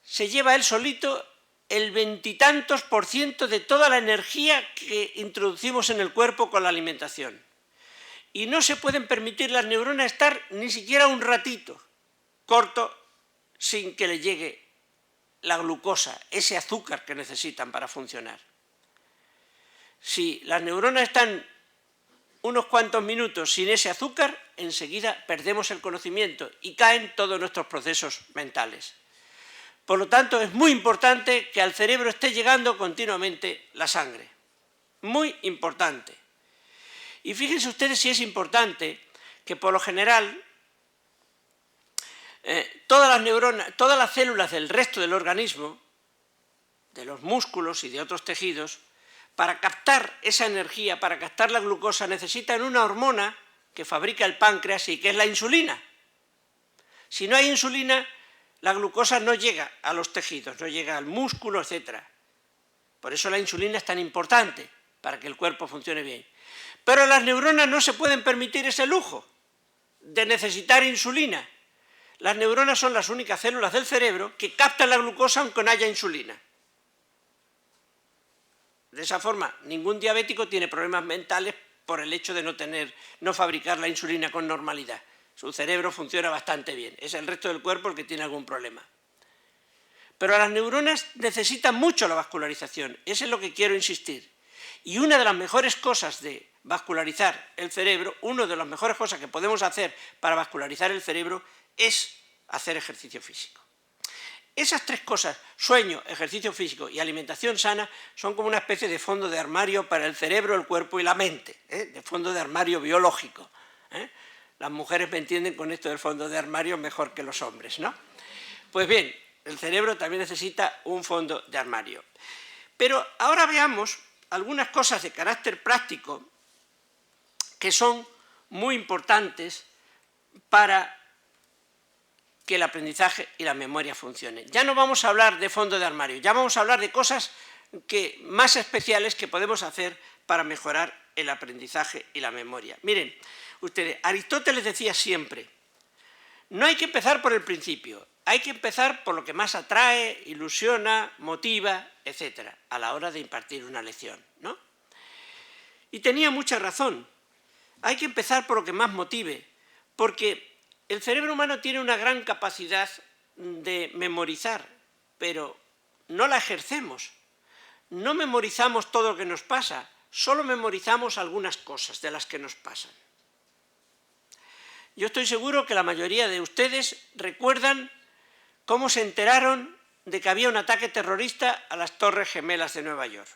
se lleva él solito el 20 y tantos % de toda la energía que introducimos en el cuerpo con la alimentación. Y no se pueden permitir las neuronas estar ni siquiera un ratito corto sin que le llegue la glucosa, ese azúcar que necesitan para funcionar. Si las neuronas están unos cuantos minutos sin ese azúcar, enseguida perdemos el conocimiento y caen todos nuestros procesos mentales. Por lo tanto, es muy importante que al cerebro esté llegando continuamente la sangre. Muy importante. Y fíjense ustedes si es importante que por lo general todas las neuronas, todas las células del resto del organismo, de los músculos y de otros tejidos, para captar esa energía, para captar la glucosa, necesitan una hormona que fabrica el páncreas y que es la insulina. Si no hay insulina, la glucosa no llega a los tejidos, no llega al músculo, etc. Por eso la insulina es tan importante, para que el cuerpo funcione bien. Pero las neuronas no se pueden permitir ese lujo de necesitar insulina. Las neuronas son las únicas células del cerebro que captan la glucosa aunque no haya insulina. De esa forma, ningún diabético tiene problemas mentales por el hecho de no fabricar la insulina con normalidad. Su cerebro funciona bastante bien. Es el resto del cuerpo el que tiene algún problema. Pero las neuronas necesitan mucho la vascularización, eso es lo que quiero insistir. Y una de las mejores cosas de vascularizar el cerebro, una de las mejores cosas que podemos hacer para vascularizar el cerebro es hacer ejercicio físico. Esas tres cosas, sueño, ejercicio físico y alimentación sana, son como una especie de fondo de armario para el cerebro, el cuerpo y la mente, de fondo de armario biológico. Las mujeres me entienden con esto del fondo de armario mejor que los hombres, ¿no? Pues bien, el cerebro también necesita un fondo de armario. Pero ahora veamos algunas cosas de carácter práctico que son muy importantes para que el aprendizaje y la memoria funcionen. Ya no vamos a hablar de fondo de armario, ya vamos a hablar de cosas más especiales que podemos hacer para mejorar el aprendizaje y la memoria. Miren, ustedes, Aristóteles decía siempre, no hay que empezar por el principio, hay que empezar por lo que más atrae, ilusiona, motiva, etc., a la hora de impartir una lección, ¿no? Y tenía mucha razón, hay que empezar por lo que más motive, porque el cerebro humano tiene una gran capacidad de memorizar, pero no la ejercemos. No memorizamos todo lo que nos pasa, solo memorizamos algunas cosas de las que nos pasan. Yo estoy seguro que la mayoría de ustedes recuerdan cómo se enteraron de que había un ataque terrorista a las Torres Gemelas de Nueva York.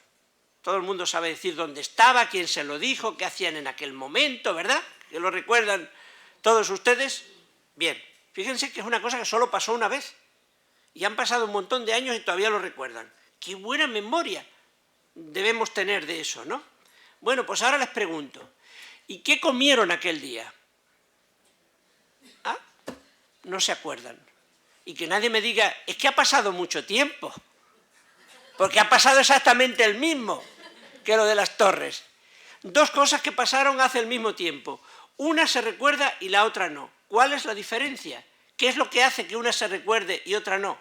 Todo el mundo sabe decir dónde estaba, quién se lo dijo, qué hacían en aquel momento, ¿verdad? ¿Que lo recuerdan todos ustedes? Bien, fíjense que es una cosa que solo pasó una vez y han pasado un montón de años y todavía lo recuerdan. ¡Qué buena memoria debemos tener de eso!, ¿no? Bueno, pues ahora les pregunto, ¿y qué comieron aquel día? ¿Ah? No se acuerdan. Y que nadie me diga, es que ha pasado mucho tiempo, porque ha pasado exactamente el mismo que lo de las torres. Dos cosas que pasaron hace el mismo tiempo. Una se recuerda y la otra no. ¿Cuál es la diferencia? ¿Qué es lo que hace que una se recuerde y otra no?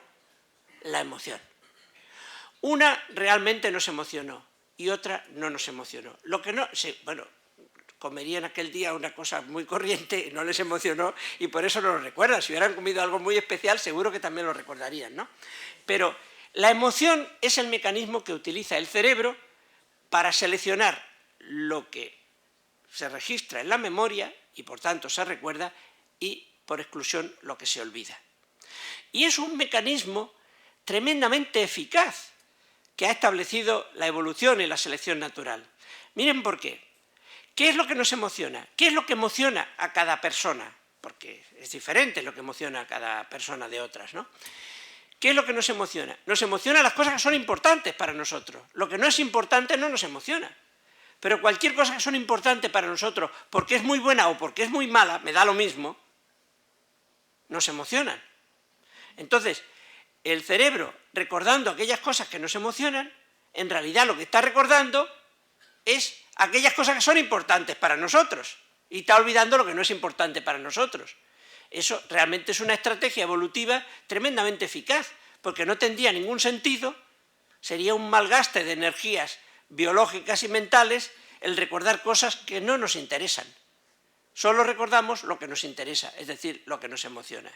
La emoción. Una realmente nos emocionó y otra no nos emocionó. Lo que no, bueno, comerían aquel día una cosa muy corriente, no les emocionó y por eso no lo recuerdan. Si hubieran comido algo muy especial, seguro que también lo recordarían, ¿no? Pero la emoción es el mecanismo que utiliza el cerebro para seleccionar lo que se registra en la memoria y por tanto se recuerda y por exclusión lo que se olvida. Y es un mecanismo tremendamente eficaz que ha establecido la evolución y la selección natural. Miren por qué. ¿Qué es lo que nos emociona? ¿Qué es lo que emociona a cada persona? Porque es diferente lo que emociona a cada persona de otras, ¿no? ¿Qué es lo que nos emociona? Nos emociona las cosas que son importantes para nosotros. Lo que no es importante no nos emociona. Pero cualquier cosa que son importantes para nosotros, porque es muy buena o porque es muy mala, me da lo mismo, nos emocionan. Entonces, el cerebro, recordando aquellas cosas que nos emocionan, en realidad lo que está recordando es aquellas cosas que son importantes para nosotros y está olvidando lo que no es importante para nosotros. Eso realmente es una estrategia evolutiva tremendamente eficaz, porque no tendría ningún sentido, sería un malgaste de energías biológicas y mentales el recordar cosas que no nos interesan. Solo recordamos lo que nos interesa, es decir, lo que nos emociona.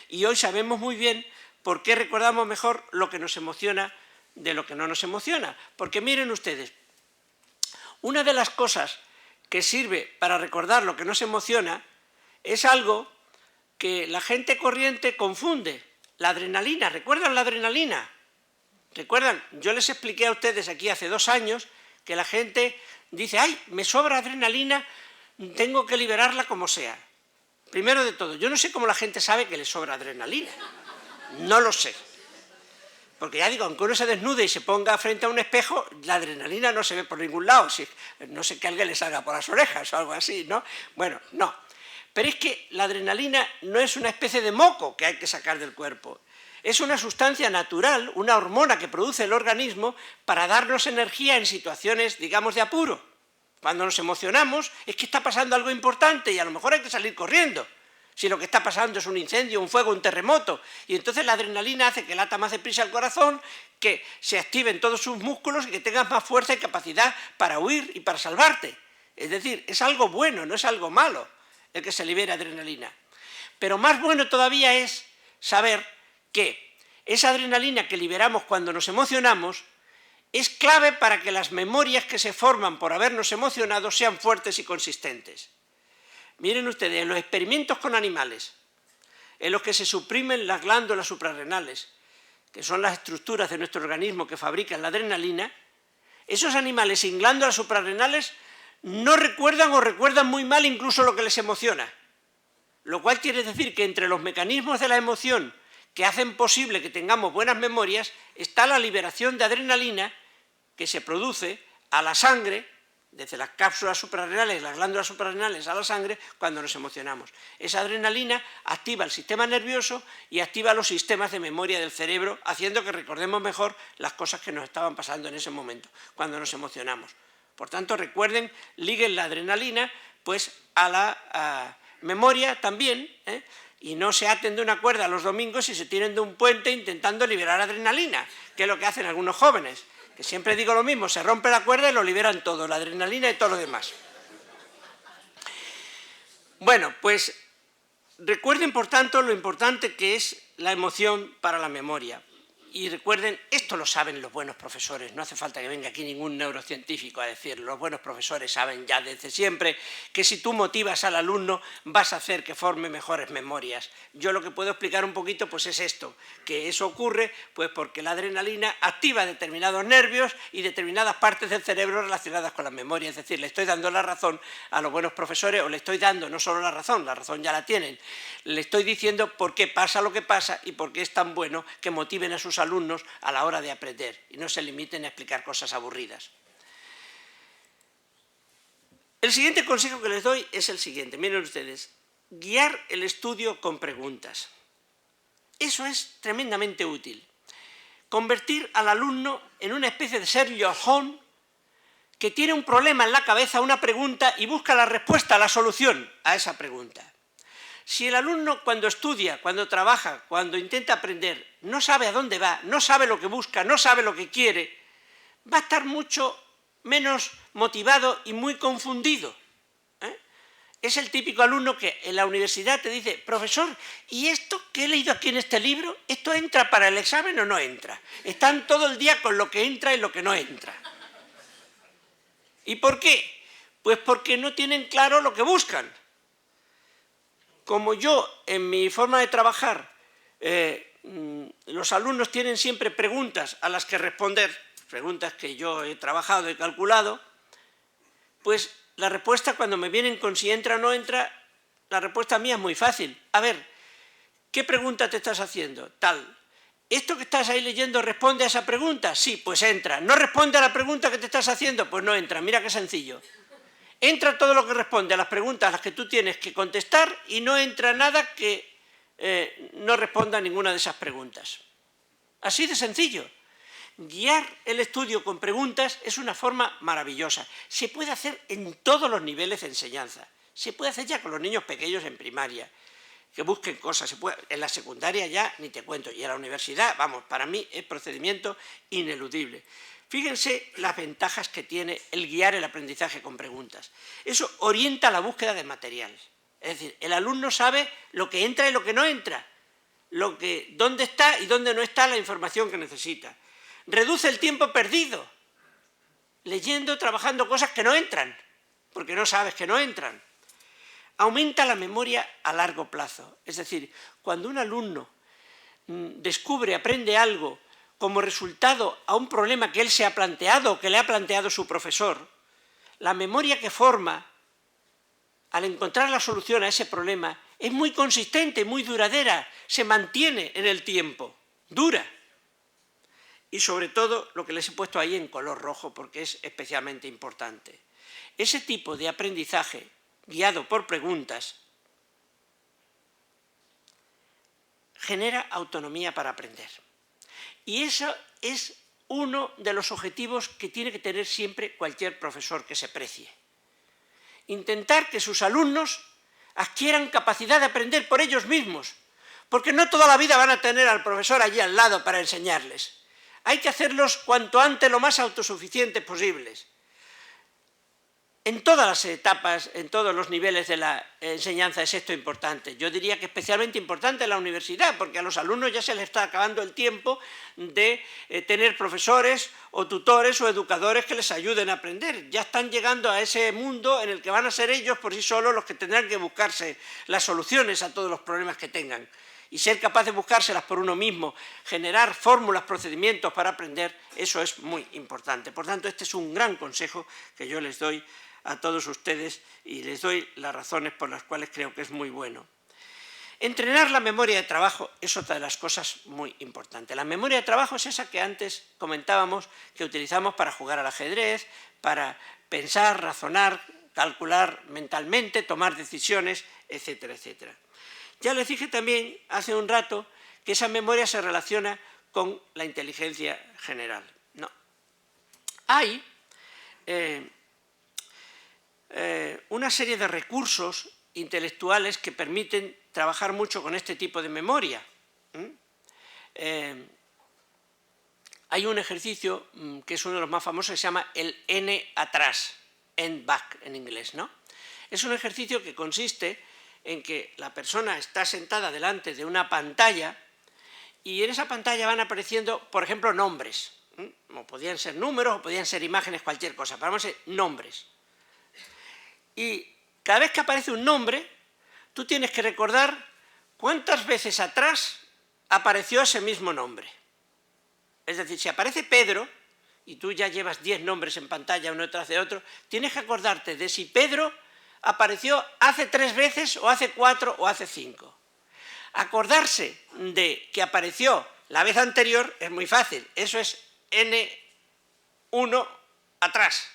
Y hoy sabemos muy bien por qué recordamos mejor lo que nos emociona de lo que no nos emociona. Porque miren ustedes, una de las cosas que sirve para recordar lo que nos emociona es algo que la gente corriente confunde, la adrenalina. ¿Recuerdan la adrenalina? ¿Recuerdan? Yo les expliqué a ustedes aquí hace 2 años que la gente dice, ¡ay, me sobra adrenalina, tengo que liberarla como sea! Primero de todo, yo no sé cómo la gente sabe que le sobra adrenalina. No lo sé. Porque ya digo, aunque uno se desnude y se ponga frente a un espejo, la adrenalina no se ve por ningún lado. No sé que alguien le salga por las orejas o algo así, ¿no? Bueno, no. Pero es que la adrenalina no es una especie de moco que hay que sacar del cuerpo. Es una sustancia natural, una hormona que produce el organismo para darnos energía en situaciones, digamos, de apuro. Cuando nos emocionamos es que está pasando algo importante y a lo mejor hay que salir corriendo. Si lo que está pasando es un incendio, un fuego, un terremoto. Y entonces la adrenalina hace que lata más deprisa el corazón, que se activen todos sus músculos y que tengas más fuerza y capacidad para huir y para salvarte. Es decir, es algo bueno, no es algo malo el que se libere adrenalina. Pero más bueno todavía es saber que esa adrenalina que liberamos cuando nos emocionamos es clave para que las memorias que se forman por habernos emocionado sean fuertes y consistentes. Miren ustedes, en los experimentos con animales, en los que se suprimen las glándulas suprarrenales, que son las estructuras de nuestro organismo que fabrican la adrenalina, esos animales sin glándulas suprarrenales no recuerdan o recuerdan muy mal incluso lo que les emociona. Lo cual quiere decir que entre los mecanismos de la emoción que hacen posible que tengamos buenas memorias está la liberación de adrenalina que se produce a la sangre, desde las cápsulas suprarrenales, las glándulas suprarrenales a la sangre, cuando nos emocionamos. Esa adrenalina activa el sistema nervioso y activa los sistemas de memoria del cerebro, haciendo que recordemos mejor las cosas que nos estaban pasando en ese momento, cuando nos emocionamos. Por tanto, recuerden, liguen la adrenalina pues, a la memoria también, y no se aten de una cuerda los domingos y se tiren de un puente intentando liberar adrenalina, que es lo que hacen algunos jóvenes, que siempre digo lo mismo, se rompe la cuerda y lo liberan todo, la adrenalina y todo lo demás. Bueno, pues recuerden, por tanto, lo importante que es la emoción para la memoria. Y recuerden, esto lo saben los buenos profesores, no hace falta que venga aquí ningún neurocientífico a decirlo, los buenos profesores saben ya desde siempre que si tú motivas al alumno vas a hacer que forme mejores memorias. Yo lo que puedo explicar un poquito pues es esto, que eso ocurre pues porque la adrenalina activa determinados nervios y determinadas partes del cerebro relacionadas con la memoria, es decir, le estoy dando la razón a los buenos profesores, o le estoy dando no solo la razón ya la tienen, le estoy diciendo por qué pasa lo que pasa y por qué es tan bueno que motiven a sus alumnos a la hora de aprender y no se limiten a explicar cosas aburridas. El siguiente consejo que les doy es el siguiente, miren ustedes, guiar el estudio con preguntas. Eso es tremendamente útil. Convertir al alumno en una especie de Sherlock Holmes que tiene un problema en la cabeza, una pregunta, y busca la respuesta, la solución a esa pregunta. Si el alumno cuando estudia, cuando trabaja, cuando intenta aprender, no sabe a dónde va, no sabe lo que busca, no sabe lo que quiere, va a estar mucho menos motivado y muy confundido. Es el típico alumno que en la universidad te dice, profesor, ¿y esto que he leído aquí en este libro, esto entra para el examen o no entra? Están todo el día con lo que entra y lo que no entra. ¿Y por qué? Pues porque no tienen claro lo que buscan. Como yo, en mi forma de trabajar, los alumnos tienen siempre preguntas a las que responder, preguntas que yo he trabajado, he calculado, pues la respuesta cuando me vienen con si entra o no entra, la respuesta mía es muy fácil. A ver, ¿qué pregunta te estás haciendo? Tal. ¿Esto que estás ahí leyendo responde a esa pregunta? Sí, pues entra. ¿No responde a la pregunta que te estás haciendo? Pues no entra. Mira qué sencillo. Entra todo lo que responde a las preguntas a las que tú tienes que contestar y no entra nada que no responda a ninguna de esas preguntas. Así de sencillo. Guiar el estudio con preguntas es una forma maravillosa. Se puede hacer en todos los niveles de enseñanza. Se puede hacer ya con los niños pequeños en primaria, que busquen cosas. En la secundaria ya ni te cuento. Y en la universidad, vamos, para mí es procedimiento ineludible. Fíjense las ventajas que tiene el guiar el aprendizaje con preguntas. Eso orienta la búsqueda de material. Es decir, el alumno sabe lo que entra y lo que no entra, dónde está y dónde no está la información que necesita. Reduce el tiempo perdido, leyendo, trabajando cosas que no entran, porque no sabes que no entran. Aumenta la memoria a largo plazo. Es decir, cuando un alumno descubre, aprende algo, como resultado a un problema que él se ha planteado o que le ha planteado su profesor, la memoria que forma al encontrar la solución a ese problema es muy consistente, muy duradera, se mantiene en el tiempo, dura. Y sobre todo lo que les he puesto ahí en color rojo porque es especialmente importante. Ese tipo de aprendizaje guiado por preguntas genera autonomía para aprender. Y eso es uno de los objetivos que tiene que tener siempre cualquier profesor que se precie. Intentar que sus alumnos adquieran capacidad de aprender por ellos mismos, porque no toda la vida van a tener al profesor allí al lado para enseñarles. Hay que hacerlos cuanto antes lo más autosuficientes posibles. En todas las etapas, en todos los niveles de la enseñanza es esto importante. Yo diría que especialmente importante en la universidad, porque a los alumnos ya se les está acabando el tiempo de tener profesores o tutores o educadores que les ayuden a aprender. Ya están llegando a ese mundo en el que van a ser ellos por sí solos los que tendrán que buscarse las soluciones a todos los problemas que tengan. Y ser capaz de buscárselas por uno mismo, generar fórmulas, procedimientos para aprender, eso es muy importante. Por tanto, este es un gran consejo que yo les doy a todos ustedes y les doy las razones por las cuales creo que es muy bueno. Entrenar la memoria de trabajo es otra de las cosas muy importantes. La memoria de trabajo es esa que antes comentábamos, que utilizamos para jugar al ajedrez, para pensar, razonar, calcular mentalmente, tomar decisiones, etcétera, etcétera. Ya les dije también hace un rato que esa memoria se relaciona con la inteligencia general. No. Hay una serie de recursos intelectuales que permiten trabajar mucho con este tipo de memoria. Hay un ejercicio que es uno de los más famosos que se llama el N atrás, N back en inglés, ¿no? Es un ejercicio que consiste en que la persona está sentada delante de una pantalla y en esa pantalla van apareciendo, por ejemplo, nombres. O podían ser números o podían ser imágenes, cualquier cosa, pero vamos a decir nombres. Y cada vez que aparece un nombre, tú tienes que recordar cuántas veces atrás apareció ese mismo nombre. Es decir, si aparece Pedro, y tú ya llevas 10 nombres en pantalla uno detrás de otro, tienes que acordarte de si Pedro apareció hace 3 veces, o hace 4, o hace 5. Acordarse de que apareció la vez anterior es muy fácil, eso es N1 atrás.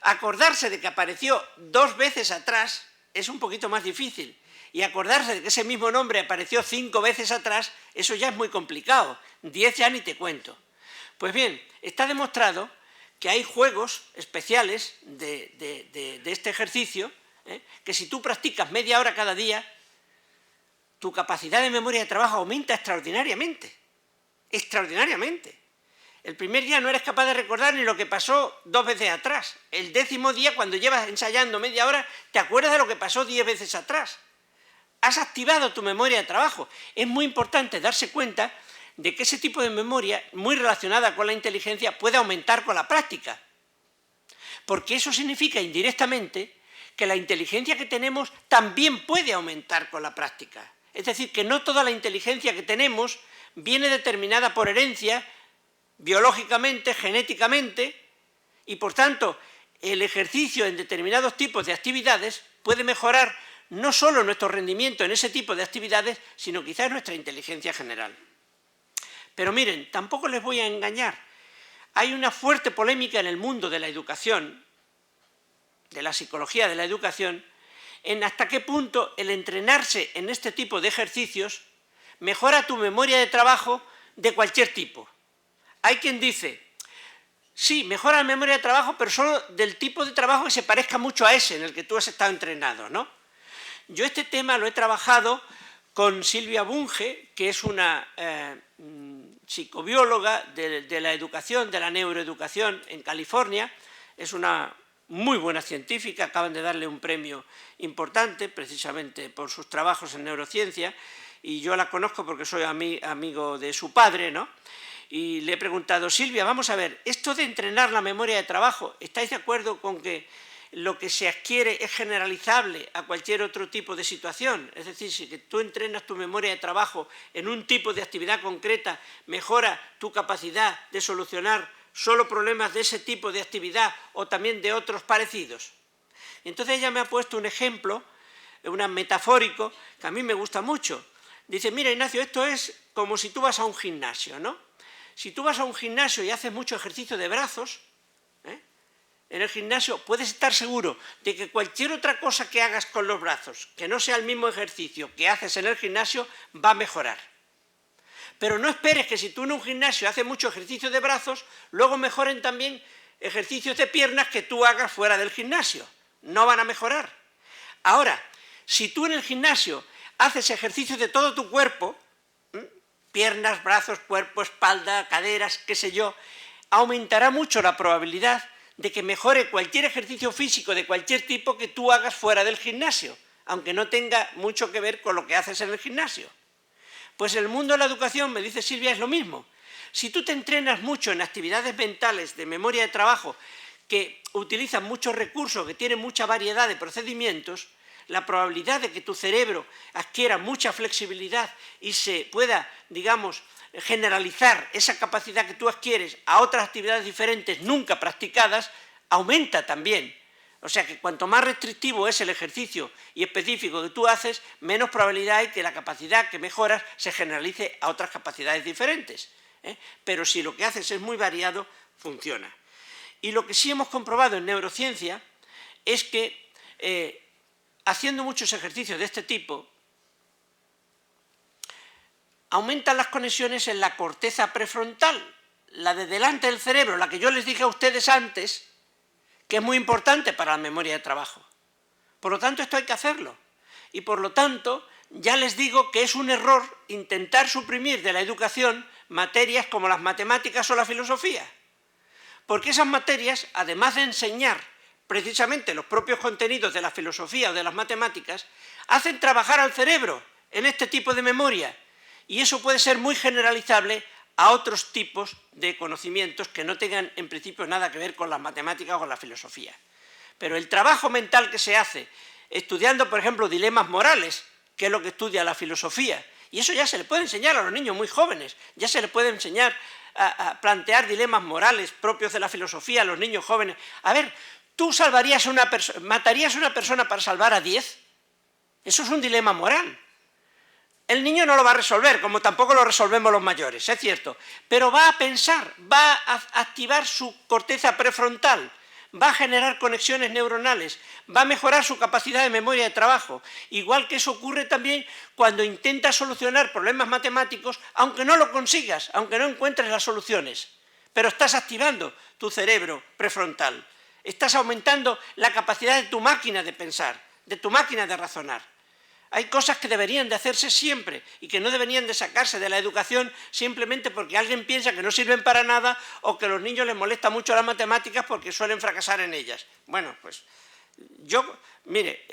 Acordarse de que apareció 2 veces atrás es un poquito más difícil. Y acordarse de que ese mismo nombre apareció 5 veces atrás, eso ya es muy complicado. 10 ya ni te cuento. Pues bien, está demostrado que hay juegos especiales de este ejercicio, que si tú practicas media hora cada día, tu capacidad de memoria de trabajo aumenta extraordinariamente. Extraordinariamente. El primer día no eres capaz de recordar ni lo que pasó 2 veces atrás. El 10º día, cuando llevas ensayando media hora, te acuerdas de lo que pasó 10 veces atrás. Has activado tu memoria de trabajo. Es muy importante darse cuenta de que ese tipo de memoria, muy relacionada con la inteligencia, puede aumentar con la práctica. Porque eso significa indirectamente que la inteligencia que tenemos también puede aumentar con la práctica. Es decir, que no toda la inteligencia que tenemos viene determinada por herencia, biológicamente, genéticamente, y por tanto el ejercicio en determinados tipos de actividades puede mejorar no solo nuestro rendimiento en ese tipo de actividades, sino quizás nuestra inteligencia general. Pero miren, tampoco les voy a engañar. Hay una fuerte polémica en el mundo de la educación, de la psicología de la educación, en hasta qué punto el entrenarse en este tipo de ejercicios mejora tu memoria de trabajo de cualquier tipo. Hay quien dice, sí, mejora la memoria de trabajo, pero solo del tipo de trabajo que se parezca mucho a ese en el que tú has estado entrenado, ¿no? Yo este tema lo he trabajado con Silvia Bunge, que es una psicobióloga de la educación, de la neuroeducación en California. Es una muy buena científica, acaban de darle un premio importante precisamente por sus trabajos en neurociencia, y yo la conozco porque soy amigo de su padre, ¿no? Y le he preguntado, Silvia, vamos a ver, esto de entrenar la memoria de trabajo, ¿estáis de acuerdo con que lo que se adquiere es generalizable a cualquier otro tipo de situación? Es decir, si tú entrenas tu memoria de trabajo en un tipo de actividad concreta, mejora tu capacidad de solucionar solo problemas de ese tipo de actividad o también de otros parecidos. Y entonces ella me ha puesto un ejemplo, un metafórico, que a mí me gusta mucho. Dice, mira, Ignacio, esto es como si tú vas a un gimnasio, ¿no? Si tú vas a un gimnasio y haces mucho ejercicio de brazos, en el gimnasio puedes estar seguro de que cualquier otra cosa que hagas con los brazos, que no sea el mismo ejercicio que haces en el gimnasio, va a mejorar. Pero no esperes que si tú en un gimnasio haces mucho ejercicio de brazos, luego mejoren también ejercicios de piernas que tú hagas fuera del gimnasio. No van a mejorar. Ahora, si tú en el gimnasio haces ejercicios de todo tu cuerpo, piernas, brazos, cuerpo, espalda, caderas, qué sé yo, aumentará mucho la probabilidad de que mejore cualquier ejercicio físico de cualquier tipo que tú hagas fuera del gimnasio, aunque no tenga mucho que ver con lo que haces en el gimnasio. Pues en el mundo de la educación, me dice Silvia, es lo mismo. Si tú te entrenas mucho en actividades mentales de memoria de trabajo que utilizan muchos recursos, que tienen mucha variedad de procedimientos, la probabilidad de que tu cerebro adquiera mucha flexibilidad y se pueda, digamos, generalizar esa capacidad que tú adquieres a otras actividades diferentes nunca practicadas, aumenta también. O sea que cuanto más restrictivo es el ejercicio y específico que tú haces, menos probabilidad hay que la capacidad que mejoras se generalice a otras capacidades diferentes. Pero si lo que haces es muy variado, funciona. Y lo que sí hemos comprobado en neurociencia es que haciendo muchos ejercicios de este tipo, aumentan las conexiones en la corteza prefrontal, la de delante del cerebro, la que yo les dije a ustedes antes, que es muy importante para la memoria de trabajo. Por lo tanto, esto hay que hacerlo. Y por lo tanto, ya les digo que es un error intentar suprimir de la educación materias como las matemáticas o la filosofía. Porque esas materias, además de enseñar precisamente los propios contenidos de la filosofía o de las matemáticas, hacen trabajar al cerebro en este tipo de memoria. Y eso puede ser muy generalizable a otros tipos de conocimientos que no tengan en principio nada que ver con las matemáticas o con la filosofía. Pero el trabajo mental que se hace estudiando, por ejemplo, dilemas morales, que es lo que estudia la filosofía, y eso ya se le puede enseñar a los niños muy jóvenes, ya se le puede enseñar a plantear dilemas morales propios de la filosofía a los niños jóvenes. A ver, ¿tú matarías a una persona para salvar a 10? Eso es un dilema moral. El niño no lo va a resolver, como tampoco lo resolvemos los mayores, es cierto, pero va a pensar, va a activar su corteza prefrontal, va a generar conexiones neuronales, va a mejorar su capacidad de memoria de trabajo, igual que eso ocurre también cuando intentas solucionar problemas matemáticos, aunque no lo consigas, aunque no encuentres las soluciones, pero estás activando tu cerebro prefrontal, estás aumentando la capacidad de tu máquina de pensar, de tu máquina de razonar. Hay cosas que deberían de hacerse siempre y que no deberían de sacarse de la educación simplemente porque alguien piensa que no sirven para nada o que a los niños les molesta mucho las matemáticas porque suelen fracasar en ellas. Bueno, pues yo, mire,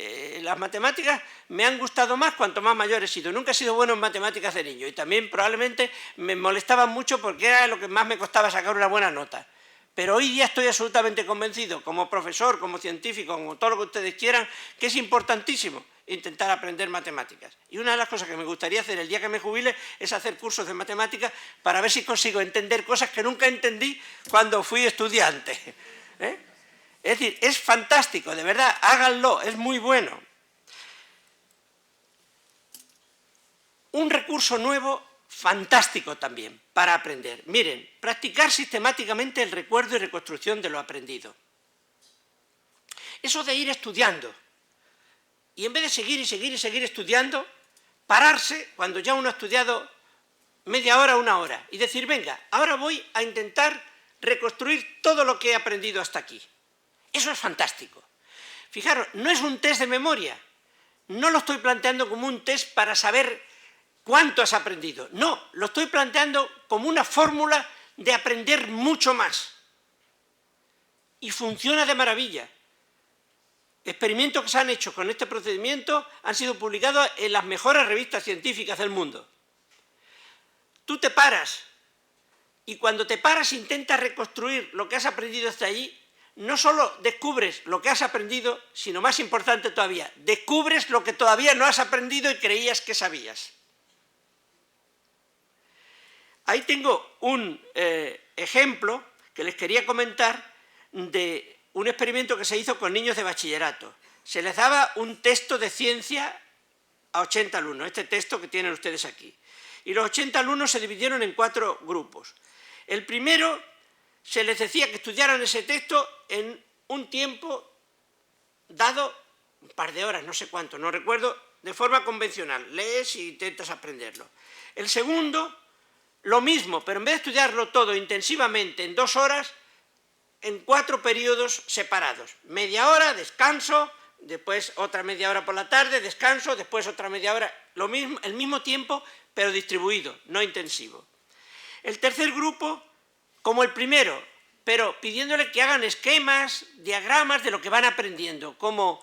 las matemáticas me han gustado más cuanto más mayor he sido. Nunca he sido bueno en matemáticas de niño y también probablemente me molestaban mucho porque era lo que más me costaba sacar una buena nota. Pero hoy día estoy absolutamente convencido, como profesor, como científico, como todo lo que ustedes quieran, que es importantísimo intentar aprender matemáticas. Y una de las cosas que me gustaría hacer el día que me jubile es hacer cursos de matemáticas para ver si consigo entender cosas que nunca entendí cuando fui estudiante. Es decir, es fantástico, de verdad, háganlo, es muy bueno. Un recurso nuevo fantástico también para aprender. Miren, practicar sistemáticamente el recuerdo y reconstrucción de lo aprendido. Eso de ir estudiando. Y en vez de seguir y seguir y seguir estudiando, pararse cuando ya uno ha estudiado media hora, una hora, y decir, venga, ahora voy a intentar reconstruir todo lo que he aprendido hasta aquí. Eso es fantástico. Fijaros, no es un test de memoria, no lo estoy planteando como un test para saber cuánto has aprendido, no, lo estoy planteando como una fórmula de aprender mucho más. Y funciona de maravilla. Experimentos que se han hecho con este procedimiento han sido publicados en las mejores revistas científicas del mundo. Tú te paras y cuando te paras intentas reconstruir lo que has aprendido hasta allí, no solo descubres lo que has aprendido, sino más importante todavía, descubres lo que todavía no has aprendido y creías que sabías. Ahí tengo un ejemplo que les quería comentar de un experimento que se hizo con niños de bachillerato. Se les daba un texto de ciencia a 80 alumnos, este texto que tienen ustedes aquí. Y los 80 alumnos se dividieron en 4 grupos. El primero se les decía que estudiaran ese texto en un tiempo dado, un par de horas, no sé cuánto, no recuerdo, de forma convencional. Lees y intentas aprenderlo. El segundo, lo mismo, pero en vez de estudiarlo todo intensivamente en 2 horas, en 4 periodos separados. Media hora, descanso, después otra media hora por la tarde, descanso, después otra media hora, lo mismo, el mismo tiempo, pero distribuido, no intensivo. El tercer grupo, como el primero, pero pidiéndole que hagan esquemas, diagramas de lo que van aprendiendo, como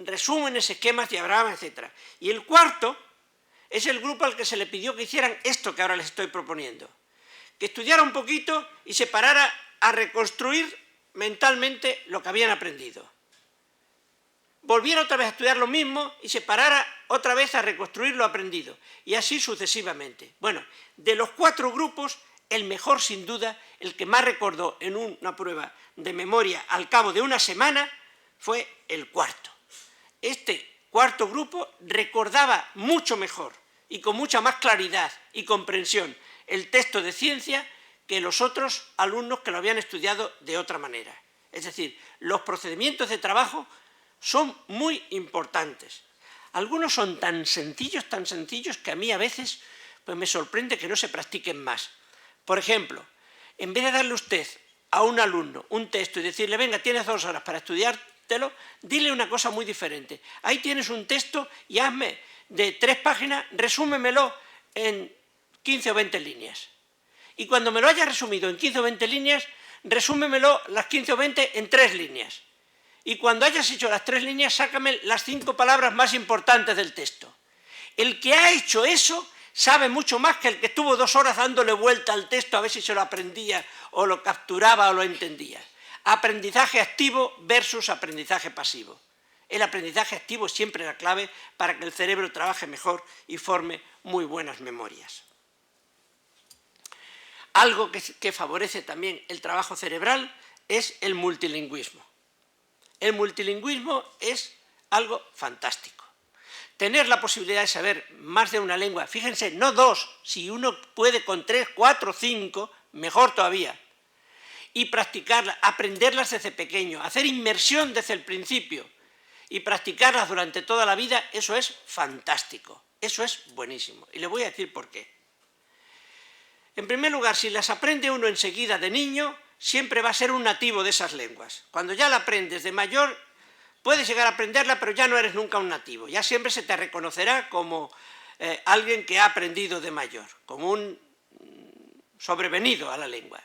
resúmenes, esquemas, diagramas, etc. Y el cuarto es el grupo al que se le pidió que hicieran esto que ahora les estoy proponiendo, que estudiara un poquito y se parara a reconstruir mentalmente lo que habían aprendido. Volviera otra vez a estudiar lo mismo y se parara otra vez a reconstruir lo aprendido, y así sucesivamente. Bueno, de los 4 grupos, el mejor sin duda, el que más recordó en una prueba de memoria al cabo de una semana, fue el cuarto. Este cuarto grupo recordaba mucho mejor y con mucha más claridad y comprensión el texto de ciencia que los otros alumnos que lo habían estudiado de otra manera. Es decir, los procedimientos de trabajo son muy importantes. Algunos son tan sencillos que a mí a veces pues me sorprende que no se practiquen más. Por ejemplo, en vez de darle usted a un alumno un texto y decirle, venga, tienes 2 horas para estudiártelo, dile una cosa muy diferente. Ahí tienes un texto y hazme de 3 páginas, resúmemelo en 15 o 20 líneas. Y cuando me lo hayas resumido en 15 o 20 líneas, resúmemelo las 15 o 20 en 3 líneas. Y cuando hayas hecho las 3 líneas, sácame las 5 palabras más importantes del texto. El que ha hecho eso sabe mucho más que el que estuvo 2 horas dándole vuelta al texto a ver si se lo aprendía o lo capturaba o lo entendía. Aprendizaje activo versus aprendizaje pasivo. El aprendizaje activo es siempre la clave para que el cerebro trabaje mejor y forme muy buenas memorias. Algo que favorece también el trabajo cerebral es el multilingüismo. El multilingüismo es algo fantástico. Tener la posibilidad de saber más de una lengua, fíjense, no 2, si uno puede con 3, 4, 5, mejor todavía. Y practicarlas, aprenderlas desde pequeño, hacer inmersión desde el principio y practicarlas durante toda la vida, eso es fantástico, eso es buenísimo. Y le voy a decir por qué. En primer lugar, si las aprende uno enseguida de niño, siempre va a ser un nativo de esas lenguas. Cuando ya la aprendes de mayor, puedes llegar a aprenderla, pero ya no eres nunca un nativo. Ya siempre se te reconocerá como alguien que ha aprendido de mayor, como un sobrevenido a la lengua.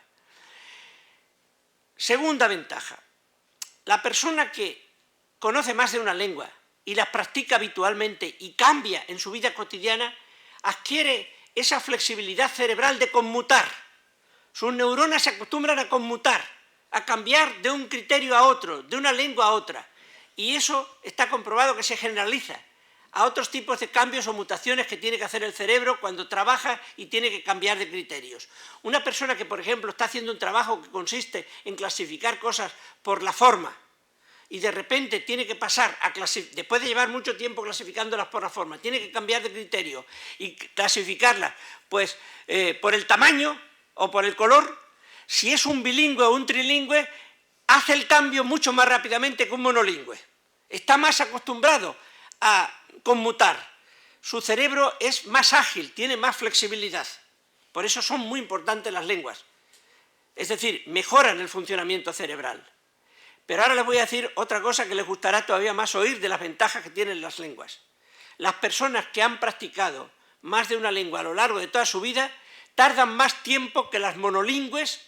Segunda ventaja, la persona que conoce más de una lengua y las practica habitualmente y cambia en su vida cotidiana, adquiere esa flexibilidad cerebral de conmutar. Sus neuronas se acostumbran a conmutar, a cambiar de un criterio a otro, de una lengua a otra. Y eso está comprobado que se generaliza a otros tipos de cambios o mutaciones que tiene que hacer el cerebro cuando trabaja y tiene que cambiar de criterios. Una persona que, por ejemplo, está haciendo un trabajo que consiste en clasificar cosas por la forma y de repente tiene que pasar a clasificar, después de llevar mucho tiempo clasificándolas por la forma, tiene que cambiar de criterio y clasificarlas pues, por el tamaño o por el color. Si es un bilingüe o un trilingüe, hace el cambio mucho más rápidamente que un monolingüe. Está más acostumbrado a conmutar. Su cerebro es más ágil, tiene más flexibilidad. Por eso son muy importantes las lenguas. Es decir, mejoran el funcionamiento cerebral. Pero ahora les voy a decir otra cosa que les gustará todavía más oír de las ventajas que tienen las lenguas. Las personas que han practicado más de una lengua a lo largo de toda su vida tardan más tiempo que las monolingües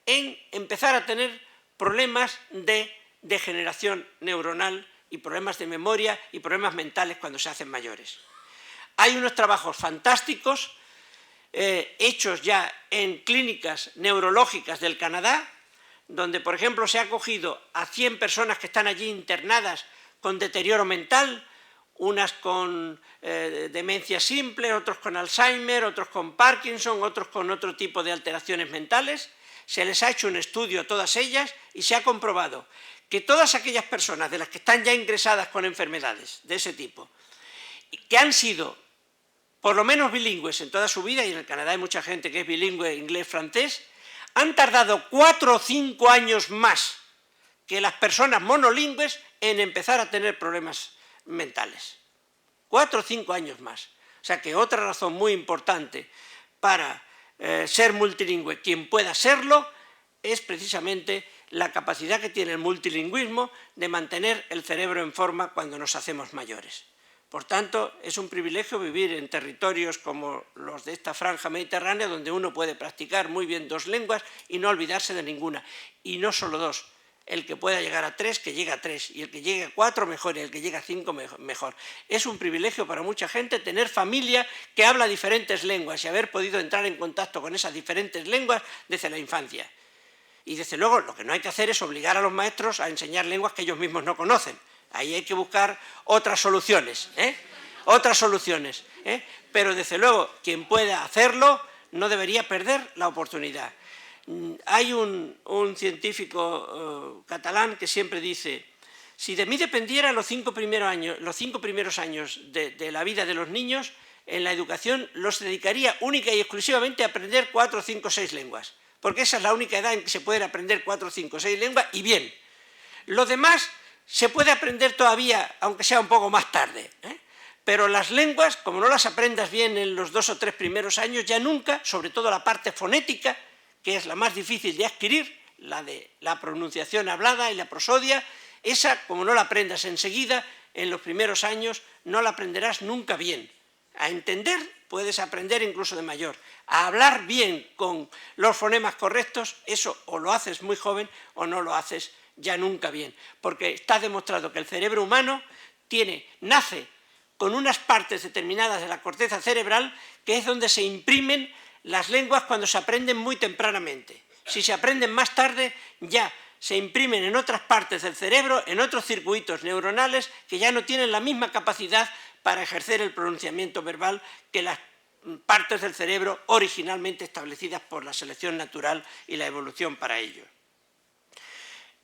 en empezar a tener problemas de degeneración neuronal y problemas de memoria y problemas mentales cuando se hacen mayores. Hay unos trabajos fantásticos hechos ya en clínicas neurológicas del Canadá, donde, por ejemplo, se ha cogido a 100 personas que están allí internadas con deterioro mental, unas con demencia simple, otros con Alzheimer, otros con Parkinson, otros con otro tipo de alteraciones mentales. Se les ha hecho un estudio a todas ellas y se ha comprobado que todas aquellas personas de las que están ya ingresadas con enfermedades de ese tipo, que han sido por lo menos bilingües en toda su vida, y en el Canadá hay mucha gente que es bilingüe inglés-francés, han tardado 4 o 5 años más que las personas monolingües en empezar a tener problemas mentales. 4 o 5 años más. O sea que otra razón muy importante para ser multilingüe, quien pueda serlo, es precisamente la capacidad que tiene el multilingüismo de mantener el cerebro en forma cuando nos hacemos mayores. Por tanto, es un privilegio vivir en territorios como los de esta franja mediterránea, donde uno puede practicar muy bien 2 lenguas y no olvidarse de ninguna. Y no solo 2, el que pueda llegar a 3, que llegue a 3, y el que llegue a 4, mejor, y el que llegue a 5, mejor. Es un privilegio para mucha gente tener familia que habla diferentes lenguas y haber podido entrar en contacto con esas diferentes lenguas desde la infancia. Y desde luego lo que no hay que hacer es obligar a los maestros a enseñar lenguas que ellos mismos no conocen. Ahí hay que buscar otras soluciones, otras soluciones. Pero desde luego quien pueda hacerlo no debería perder la oportunidad. Hay un científico catalán que siempre dice: si de mí dependiera los 5 primeros años de la vida de los niños, en la educación los dedicaría única y exclusivamente a aprender 4, 5, 6 lenguas. Porque esa es la única edad en que se pueden aprender 4, 5, 6 lenguas y bien. Lo demás se puede aprender todavía, aunque sea un poco más tarde. Pero las lenguas, como no las aprendas bien en los 2 o 3 primeros años, ya nunca, sobre todo la parte fonética, que es la más difícil de adquirir, la de la pronunciación hablada y la prosodia, esa, como no la aprendas enseguida, en los primeros años no la aprenderás nunca bien. A entender puedes aprender incluso de mayor. A hablar bien con los fonemas correctos, eso o lo haces muy joven o no lo haces ya nunca bien. Porque está demostrado que el cerebro humano nace con unas partes determinadas de la corteza cerebral que es donde se imprimen las lenguas cuando se aprenden muy tempranamente. Si se aprenden más tarde, ya se imprimen en otras partes del cerebro, en otros circuitos neuronales que ya no tienen la misma capacidad para ejercer el pronunciamiento verbal que las partes del cerebro originalmente establecidas por la selección natural y la evolución para ello.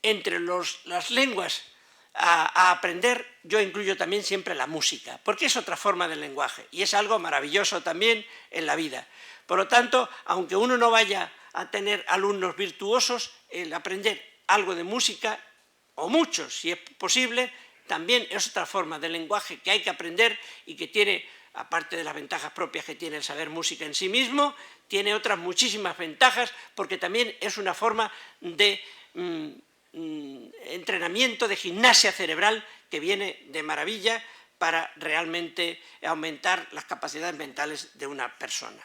Entre las lenguas a aprender, yo incluyo también siempre la música, porque es otra forma del lenguaje y es algo maravilloso también en la vida. Por lo tanto, aunque uno no vaya a tener alumnos virtuosos, el aprender algo de música, o muchos si es posible, también es otra forma de lenguaje que hay que aprender y que tiene, aparte de las ventajas propias que tiene el saber música en sí mismo, tiene otras muchísimas ventajas porque también es una forma de entrenamiento, de gimnasia cerebral que viene de maravilla para realmente aumentar las capacidades mentales de una persona.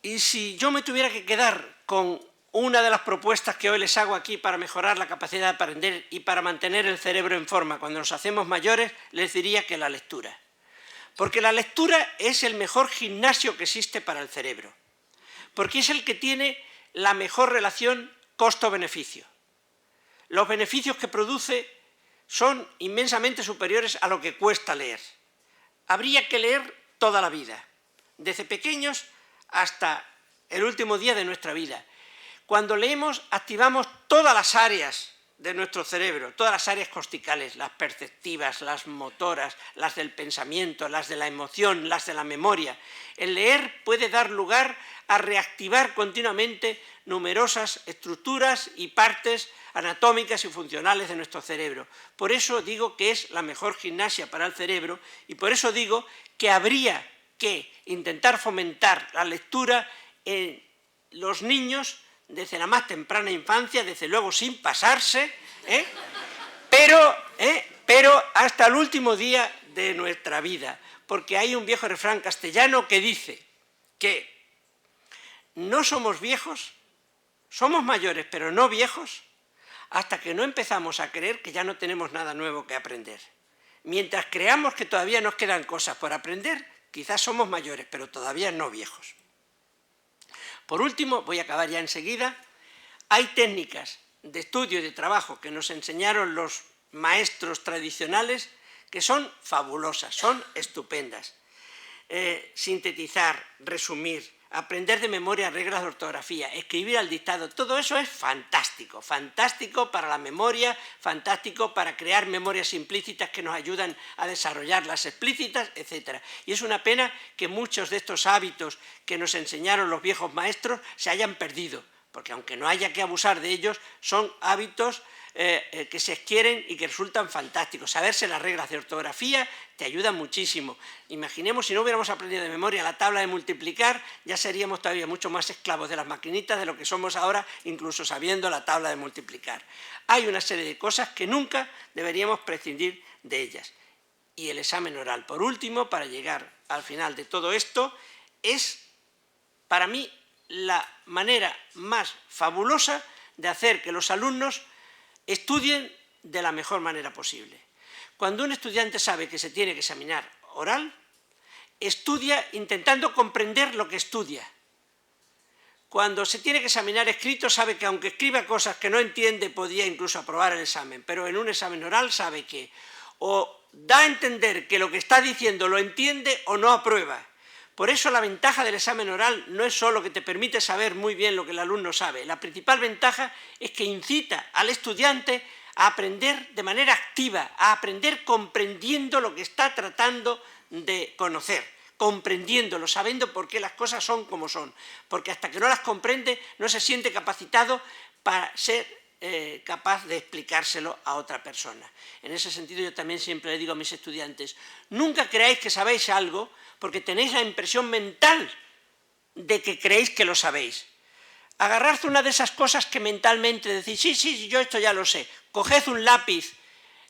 Y si yo me tuviera que quedar con una de las propuestas que hoy les hago aquí para mejorar la capacidad de aprender y para mantener el cerebro en forma cuando nos hacemos mayores, les diría que la lectura. Porque la lectura es el mejor gimnasio que existe para el cerebro. Porque es el que tiene la mejor relación costo-beneficio. Los beneficios que produce son inmensamente superiores a lo que cuesta leer. Habría que leer toda la vida, desde pequeños hasta el último día de nuestra vida. Cuando leemos, activamos todas las áreas de nuestro cerebro, todas las áreas corticales, las perceptivas, las motoras, las del pensamiento, las de la emoción, las de la memoria. El leer puede dar lugar a reactivar continuamente numerosas estructuras y partes anatómicas y funcionales de nuestro cerebro. Por eso digo que es la mejor gimnasia para el cerebro y por eso digo que habría que intentar fomentar la lectura en los niños desde la más temprana infancia, desde luego sin pasarse, pero hasta el último día de nuestra vida. Porque hay un viejo refrán castellano que dice que no somos viejos, somos mayores pero no viejos, hasta que no empezamos a creer que ya no tenemos nada nuevo que aprender. Mientras creamos que todavía nos quedan cosas por aprender, quizás somos mayores pero todavía no viejos. Por último, voy a acabar ya enseguida, hay técnicas de estudio y de trabajo que nos enseñaron los maestros tradicionales que son fabulosas, son estupendas. Sintetizar, resumir, aprender de memoria reglas de ortografía, escribir al dictado, todo eso es fantástico, fantástico para la memoria, fantástico para crear memorias implícitas que nos ayudan a desarrollar las explícitas, etc. Y es una pena que muchos de estos hábitos que nos enseñaron los viejos maestros se hayan perdido, porque aunque no haya que abusar de ellos, son hábitos que se adquieren y que resultan fantásticos. Saberse las reglas de ortografía te ayuda muchísimo. Imaginemos si no hubiéramos aprendido de memoria la tabla de multiplicar, ya seríamos todavía mucho más esclavos de las maquinitas de lo que somos ahora, incluso sabiendo la tabla de multiplicar. Hay una serie de cosas que nunca deberíamos prescindir de ellas. Y el examen oral, por último, para llegar al final de todo esto, es para mí la manera más fabulosa de hacer que los alumnos estudien de la mejor manera posible. Cuando un estudiante sabe que se tiene que examinar oral, estudia intentando comprender lo que estudia. Cuando se tiene que examinar escrito, sabe que aunque escriba cosas que no entiende, podría incluso aprobar el examen, pero en un examen oral sabe que o da a entender que lo que está diciendo lo entiende o no aprueba. Por eso la ventaja del examen oral no es solo que te permite saber muy bien lo que el alumno sabe. La principal ventaja es que incita al estudiante a aprender de manera activa, a aprender comprendiendo lo que está tratando de conocer, comprendiéndolo, sabiendo por qué las cosas son como son. Porque hasta que no las comprende no se siente capacitado para ser capaz de explicárselo a otra persona. En ese sentido yo también siempre le digo a mis estudiantes, nunca creáis que sabéis algo porque tenéis la impresión mental de que creéis que lo sabéis. Agarrad una de esas cosas que mentalmente decís, sí, yo esto ya lo sé. Coged un lápiz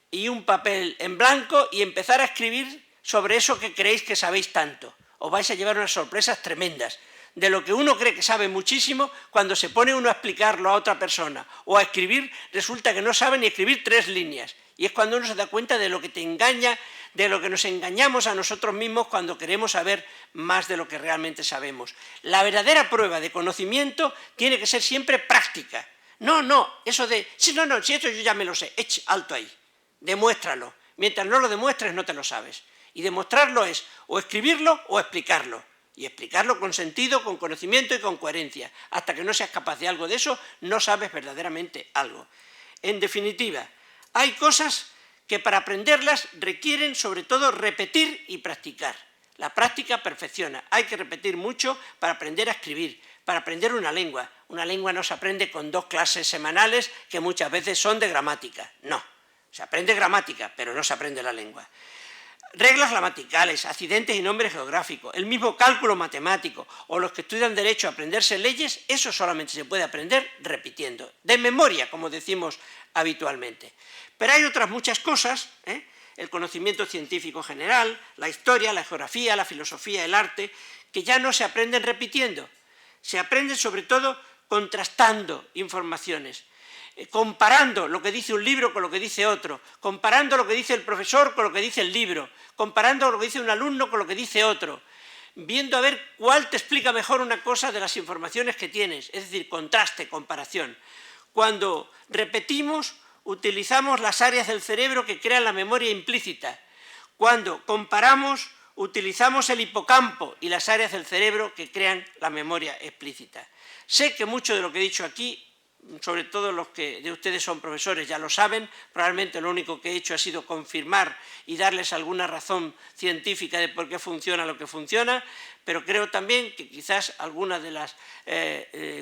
y un papel en blanco y empezar a escribir sobre eso que creéis que sabéis tanto. Os vais a llevar unas sorpresas tremendas. De lo que uno cree que sabe muchísimo, cuando se pone uno a explicarlo a otra persona o a escribir, resulta que no sabe ni escribir 3 líneas. Y es cuando uno se da cuenta de lo que te engaña, de lo que nos engañamos a nosotros mismos cuando queremos saber más de lo que realmente sabemos. La verdadera prueba de conocimiento tiene que ser siempre práctica. No, eso de, si esto yo ya me lo sé, alto ahí, demuéstralo. Mientras no lo demuestres no te lo sabes. Y demostrarlo es o escribirlo o explicarlo. Y explicarlo con sentido, con conocimiento y con coherencia. Hasta que no seas capaz de algo de eso, no sabes verdaderamente algo. En definitiva, hay cosas que para aprenderlas requieren sobre todo repetir y practicar. La práctica perfecciona. Hay que repetir mucho para aprender a escribir, para aprender una lengua. Una lengua no se aprende con 2 clases semanales que muchas veces son de gramática. No, se aprende gramática, pero no se aprende la lengua. Reglas gramaticales, accidentes y nombres geográficos, el mismo cálculo matemático o los que estudian derecho a aprenderse leyes, eso solamente se puede aprender repitiendo, de memoria, como decimos habitualmente. Pero hay otras muchas cosas, el conocimiento científico general, la historia, la geografía, la filosofía, el arte, que ya no se aprenden repitiendo, se aprenden sobre todo contrastando informaciones, comparando lo que dice un libro con lo que dice otro, comparando lo que dice el profesor con lo que dice el libro, comparando lo que dice un alumno con lo que dice otro, viendo a ver cuál te explica mejor una cosa de las informaciones que tienes, es decir, contraste, comparación. Cuando repetimos, utilizamos las áreas del cerebro que crean la memoria implícita. Cuando comparamos, utilizamos el hipocampo y las áreas del cerebro que crean la memoria explícita. Sé que mucho de lo que he dicho aquí, sobre todo los que de ustedes son profesores ya lo saben, probablemente lo único que he hecho ha sido confirmar y darles alguna razón científica de por qué funciona lo que funciona, pero creo también que quizás algunos de los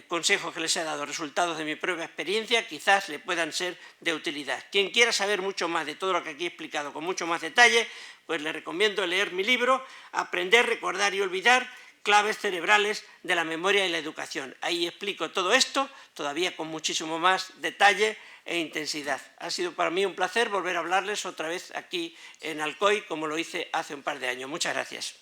consejos que les he dado, resultados de mi propia experiencia, quizás le puedan ser de utilidad. Quien quiera saber mucho más de todo lo que aquí he explicado con mucho más detalle, pues le recomiendo leer mi libro, Aprender, Recordar y Olvidar, claves cerebrales de la memoria y la educación. Ahí explico todo esto, todavía con muchísimo más detalle e intensidad. Ha sido para mí un placer volver a hablarles otra vez aquí en Alcoy, como lo hice hace un par de años. Muchas gracias.